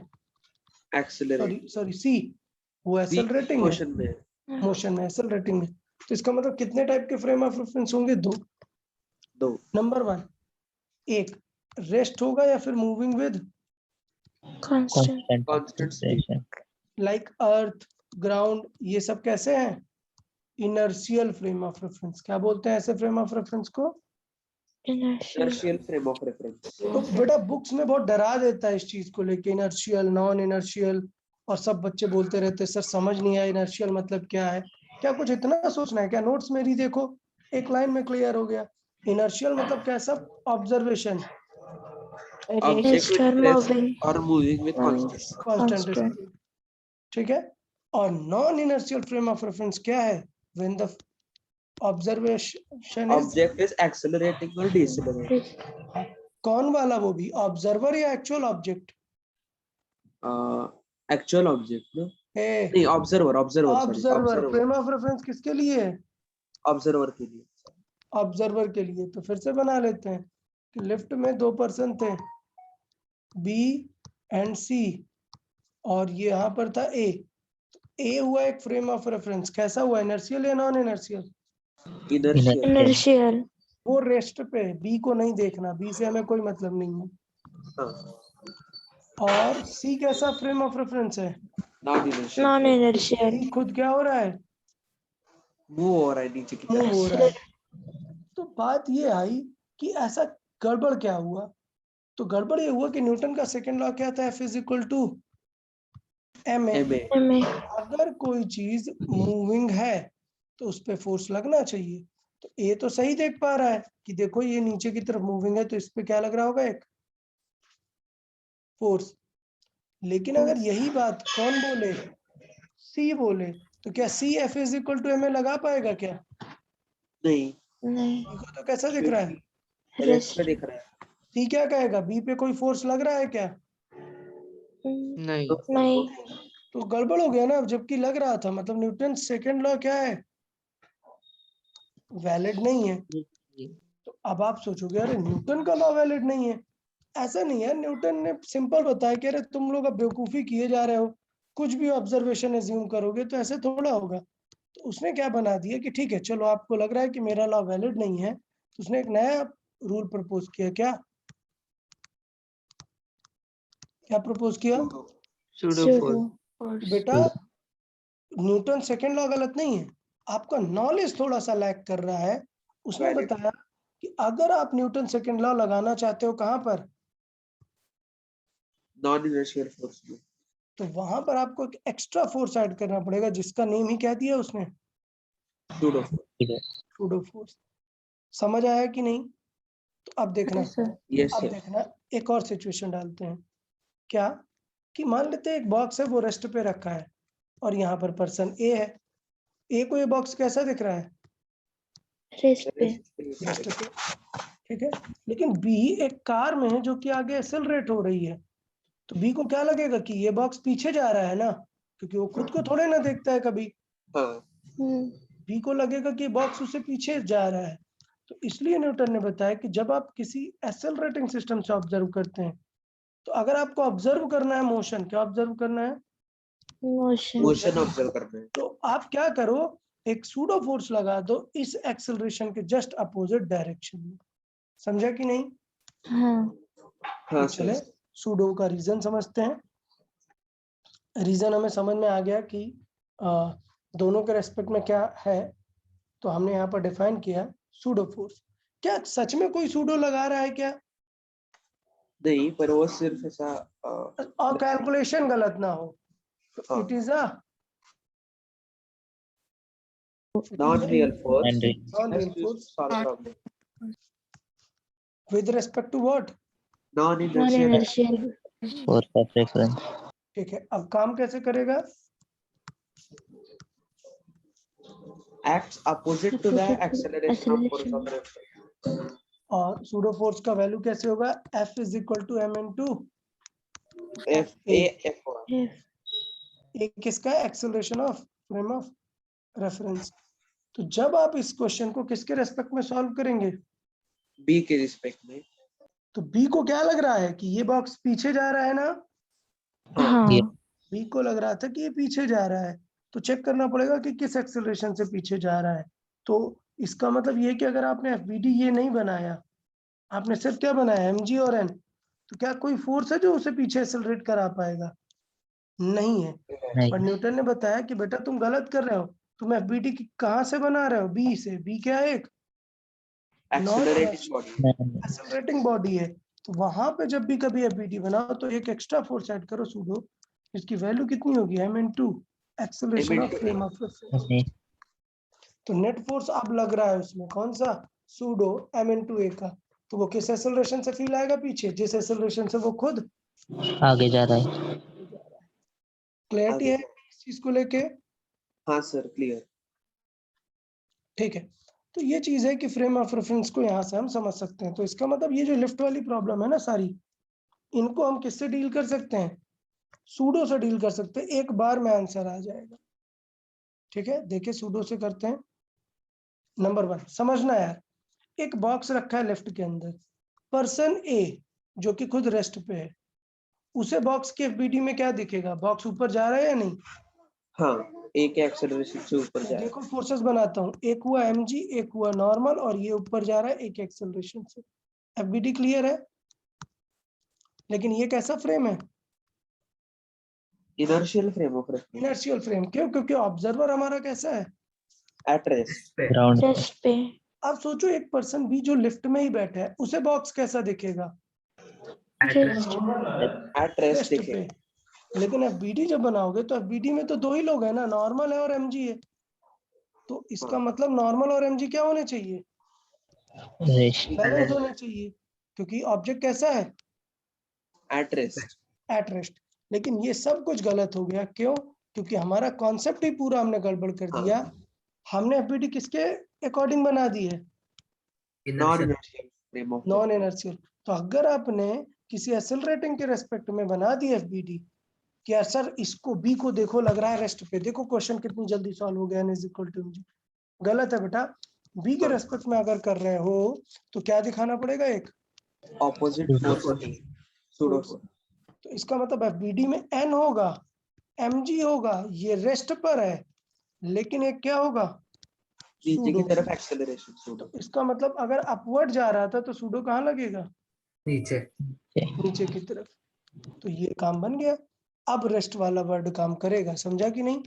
एक्सेलरेट। सॉरी सी, वो एक्सेलरेटिंग है, मोशन में। मोशन में, एक्सेलरेटिंग है। तो इसका मतलब कितने टाइप के फ्रेम ऑफ रेफरेंस होंगे? दो। 2। नंबर 1, एक रेस्ट होगा या फिर moving with Constant. Constant speed. Like earth, ground, ये सब कैसे हैं? Inertial frame of reference. क्या बोलते हैं ऐसे फ्रेम ऑफ रेफरेंस को? Inertial. Inertial frame of reference. तो बेटा बुक्स में बहुत डरा देता है इस चीज को लेके, इनर्शियल, नॉन इनर्शियल, और सब बच्चे बोलते रहते सर समझ नहीं आया इनर्शियल मतलब क्या है। क्या कुछ इतना सोचना है क्या? नोट्स मेरी देखो, एक लाइन में क्लियर हो गया। इनर्शियल मतलब कैसा? Observation, object Rest or with rest moving. और moving with constant. Constant Constant. Speed, ठीक है। और non inertial frame of reference क्या है? When the observation is Object is accelerating or decelerating. कौन वाला? वो भी ऑब्जर्वर या actual object? Actual object, no? है नहीं, observer, sorry, observer. Frame of reference किसके लिए है? observer के लिए. ऑब्जर्वर के लिए। तो फिर से बना लेते हैं कि लिफ्ट में 2 पर्सन थे, बी एंड सी, और ये यहाँ पर था ए। ए हुआ एक फ्रेम ऑफ रेफरेंस। कैसा हुआ? इनर्शियल या नॉन इनर्शियल? Inertial. Inertial. वो रेस्ट पे, बी को नहीं देखना, बी से हमें कोई मतलब नहीं है। हाँ. और सी कैसा फ्रेम ऑफ रेफरेंस है? Not inertial. Non-inertial. सी खुद क्या हो रहा है? Move हो रहा है नीचे की मूव तरफ. हो रहा है। तो बात ये आई कि ऐसा गड़बड़ क्या हुआ? तो गड़बड़ ये हुआ कि न्यूटन का सेकंड लॉ क्या था? F is equal to ma। MA. अगर कोई चीज मूविंग है तो उस पे फोर्स लगना चाहिए। तो ए तो सही देख पा रहा है कि देखो ये नीचे की तरफ मूविंग है, तो इस पे क्या लग रहा होगा? एक फोर्स। लेकिन अगर यही बात कौन बोले? सी बोले, तो क्या सी F is equal to ma लगा पाएगा क्या? नहीं. नहीं. देखो तो कैसा दिख रहा है? रेस्ट पे दिख रहा है. सी क्या कहेगा? बी पे कोई फोर्स लग रहा है क्या? नहीं। नहीं. तो गड़बड़ हो गया ना। जबकि लग रहा था, मतलब न्यूटन सेकंड लॉ क्या है? वैलिड नहीं है। तो अब आप सोचोगे अरे न्यूटन का लॉ वैलिड नहीं है। ऐसा नहीं है, न्यूटन ने सिंपल बताया कि अरे तुम लोग अब बेवकूफी किए जा रहे हो, कुछ भी ऑब्जर्वेशन एज्यूम करोगे तो ऐसे थोड़ा होगा। तो उसने क्या बना दिया कि ठीक है चलो, आपको लग रहा है कि मेरा लॉ वैलिड नहीं है, तो उसने एक नया रूल प्रपोज किया। क्या प्रपोज किया? Pseudo force. बेटा न्यूटन सेकंड लॉ गलत नहीं है, आपका नॉलेज थोड़ा सा लैक कर रहा है। उसने Valid. बताया कि अगर आप न्यूटन सेकंड लॉ लगाना चाहते हो कहां पर, Non inertial force में. तो वहां पर आपको एक एक्स्ट्रा फोर्स ऐड करना पड़ेगा, जिसका नेम ही क्या दिया उसने? Pseudo force. Pseudo force. समझ आया कि नहीं? तो अब देखना, Yes, sir. Yes, अब sir. देखना एक और सिचुएशन डालते हैं। क्या कि मान लेते हैं एक बॉक्स है, वो रेस्ट पे रखा है, और यहाँ पर पर्सन ए है। ए को ये बॉक्स कैसा दिख रहा है? Rest पे. रेस्ट पे, ठीक है। लेकिन बी एक कार में है जो कि आगे एक्सेलरेट हो रही है, तो बी को क्या लगेगा कि ये बॉक्स पीछे जा रहा है ना, क्योंकि वो खुद को थोड़े ना देखता है कभी। हाँ. बी को लगेगा कि बॉक्स उससे पीछे जा रहा है। तो इसलिए न्यूटन ने बताया कि जब आप किसी एक्सेलरेटिंग सिस्टम से ऑब्जर्व करते हैं, तो अगर आपको ऑब्जर्व करना है मोशन, क्या ऑब्जर्व करना है? Motion. Motion observe करना है. तो आप क्या करो, एक सूडो फोर्स लगा दो इस एक्सेलरेशन के जस्ट अपोजिट डायरेक्शन में। समझा कि नहीं? हाँ. हाँ चले सर. सूडो का रीजन समझते हैं। रीजन हमें समझ में आ गया कि दोनों के रेस्पेक्ट में क्या है। तो हमने यहाँ पर डिफाइन किया सूडो फोर्स। क्या सच में कोई सूडो लगा रहा है क्या? नहीं, पर वो सिर्फ ऐसा और कैलकुलेशन गलत ना हो, तो it is a non real force. And non Has real to force solve problem. with respect to what? Non inertial. Non-inertial. force of reference. ठीक है, अब काम कैसे करेगा? Acts opposite to the acceleration of force of reference. और pseudo force का value कैसे होगा? F is equal to m into F A F होगा. F. ए किसका? Acceleration of frame of reference. तो जब आप इस क्वेश्चन को किसके रेस्पेक्ट में सॉल्व करेंगे? B के रिस्पेक्ट में. तो बी को क्या लग रहा है कि ये बॉक्स पीछे जा रहा है ना? हाँ. बी को लग रहा था कि ये पीछे जा रहा है, तो चेक करना पड़ेगा कि किस एक्सेलरेशन से पीछे जा रहा है। तो इसका मतलब ये कि अगर आपने एफबीडी ये नहीं बनाया, आपने सिर्फ क्या बनाया? एमजी और एन, तो क्या कोई फोर्स है जो उसे पीछे एक्सेलरेट करा पाएगा? नहीं है। नहीं. पर न्यूटन ने बताया कि बेटा तुम गलत कर रहे हो, तुम एफबीडी कहाँ से बना रहे हो? बी से। बी क्या है? एक Accelerating body. एक्सेलरेटिंग बॉडी है। तो वहां पे जब भी कभी एफबीडी बनाओ तो एक एक्स्ट्रा फोर्स ऐड करो सूडो, इसकी वैल्यू कितनी होगी? m into acceleration of frame of reference. नहीं. तो नेट फोर्स अब लग रहा है उसमें कौन सा? सूडो m इनटू a का। तो वो किस एक्सेलरेशन से फील आएगा? पीछे, जिस एक्सेलरेशन से वो खुद आगे जा रहा है. क्लैरिटी है? चीज को लेके? हाँ सर, क्लियर। ठीक है, तो ये चीज है कि फ्रेम ऑफ रेफरेंस को यहाँ से हम समझ सकते हैं। तो इसका मतलब ये जो लिफ्ट वाली प्रॉब्लम है ना सारी, इनको हम किससे डील कर सकते हैं? सूडो से डील कर सकते हैं, एक बार में आंसर आ जाएगा। ठीक है, देखिए सूडो से करते हैं। नंबर 1 समझना यार, एक बॉक्स रखा है लेफ्ट के अंदर, पर्सन ए जो कि खुद रेस्ट पे है, उसे बॉक्स के एफबीडी में क्या दिखेगा? बॉक्स ऊपर जा रहा है या नहीं? हाँ, एक एक्सेलरेशन से ऊपर तो जाए। देखो फोर्सेस बनाता हूँ, एक हुआ mg, एक हुआ नॉर्मल, और ये ऊपर जा रहा है एक एक्सेलरेशन से। एफबीडी क्लियर है? लेकिन ये कैसा फ्रेम है? Inertial frame of reference. Inertial frame. क्यों? क्योंकि ऑब्जर्वर हमारा कैसा है? At rest. ग्राउंड रेस्ट पे। अब सोचो एक पर्सन भी जो लिफ्ट में ही बैठा है, उसे बॉक्स कैसा दिखेगा? रेस्ट। एट रेस्ट रेस्ट दिखे। पे। लेकिन एफबीडी जब बनाओगे तो एफबीडी में तो 2 ही लोग हैं ना, नॉर्मल है और एमजी है। तो इसका मतलब नॉर्मल और एमजी क्या होने चाहिए? रेस्ट बैलेंस होने चाहिए, क्योंकि ऑब्जेक्ट कैसा है? At rest. At rest. लेकिन ये सब कुछ गलत हो गया। क्यों? क्योंकि हमारा कॉन्सेप्ट ही पूरा हमने गड़बड़ कर दिया। हमने एफबीडी किसके अकॉर्डिंग बना दी है? Non inertial frame of non inertial. तो अगर आपने किसी एक्सेलरेटिंग के रेस्पेक्ट में बना दी एफबीडी कि यार सर इसको बी को देखो लग रहा है रेस्ट पे, देखो क्वेश्चन कितनी जल्दी सॉल्व हो गया, n is equal to mg। गलत है बेटा, बी के रेस्पेक्ट में अगर कर रहे हो तो क्या दिखाना पड़ेगा? एक ऑपोजिट फोर्स सूडो। तो इसका मतलब एफबीडी में n होगा, mg होगा, ये रेस्ट पर है, लेकिन एक क्या होगा? नीचे की सूडो। तरफ एक्सेलरेशन सूडो। इसका मतलब अगर अपवर्ड जा रहा था तो सूडो कहाँ लगेगा? नीचे। नीचे की तरफ। तो ये काम बन गया। अब रेस्ट वाला वर्ड काम करेगा, समझा कि नहीं?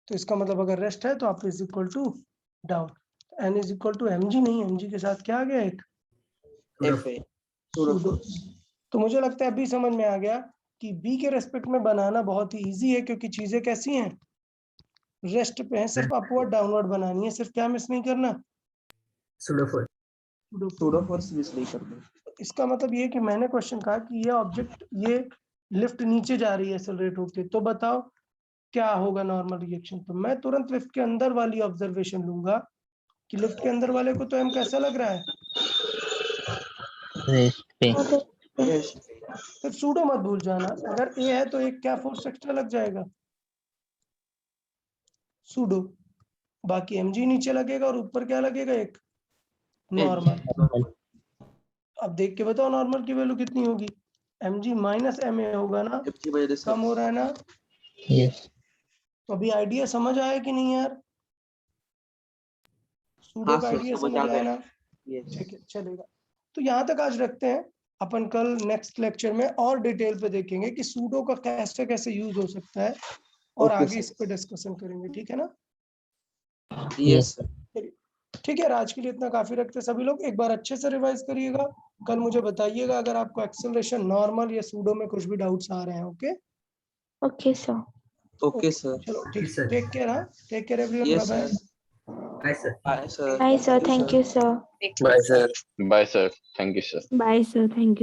तो इसका मतलब अगर रेस्ट है तो up is equal to down, n is equal to mg, नहीं mg के साथ क्या आ गया? एक एफए सूडो सूडो। फोर्स। तो मुझे लगता है अभी समझ में आ गया कि बी के रेस्पेक्ट में बनाना बहुत ही इजी है, क्योंकि चीजें कैसी हैं? रेस्ट पे हैं, सिर्फ अपवर्ड डाउनवर्ड बनानी है, सिर्फ क्या मिस नहीं करना? Pseudo force. Pseudo force miss नहीं करना। इसका मतलब ये कि मैंने क्वेश्चन कहा कि ये ऑब्जेक्ट, ये लिफ्ट नीचे जा रही है एक्सेलरेट होके, तो बताओ क्या होगा नॉर्मल रिएक्शन? तो मैं तुरंत लिफ्ट के अंदर वाली ऑब्जर्वेशन लूंगा कि लिफ्ट के अंदर वाले को तो एम कैसा लग रहा है? रेस्ट पे रेस्ट। फिर सूडो मत भूल जाना, अगर ए है तो एक क्या फोर्स एक्स्ट्रा लग जाएगा? सूडो। बाकी mg नीचे लगेगा और ऊपर क्या लगेगा? एक नॉर्मल। अब देख के बताओ नॉर्मल की वैल्यू कितनी होगी? mg माइनस ma होगा ना, एफ की वजह से कम हो रहा है ना? यस तो अभी आइडिया समझ आया कि नहीं यार? सूडो हाँ का सर, आइडिया समझ समझ आ आया गया। ना? यस। ठीक है, चलेगा। तो यहाँ तक आज रखते हैं, अपन कल नेक्स्ट लेक्चर में और डिटेल पे देखेंगे कि सूडो का कैसे कैसे यूज हो सकता है, और ओके आगे सर। इस पे डिस्कशन करेंगे। ठीक है ना? Yes sir. चलिए, ठीक है, आज के लिए इतना काफी रखते हैं। सभी लोग एक बार अच्छे से रिवाइज करिएगा, कल मुझे बताइएगा अगर आपको एक्सेलरेशन नॉर्मल या सूडो में कुछ भी डाउट्स आ रहे हैं। Okay okay sir. Okay sir. चलो ठीक, सर। Take care. हाँ, take care everyone, yes bye bye. Sir. Bye sir. Bye sir. Bye sir, thank you sir. Bye, sir. Bye, sir. Thank you, sir. Bye sir, thank you.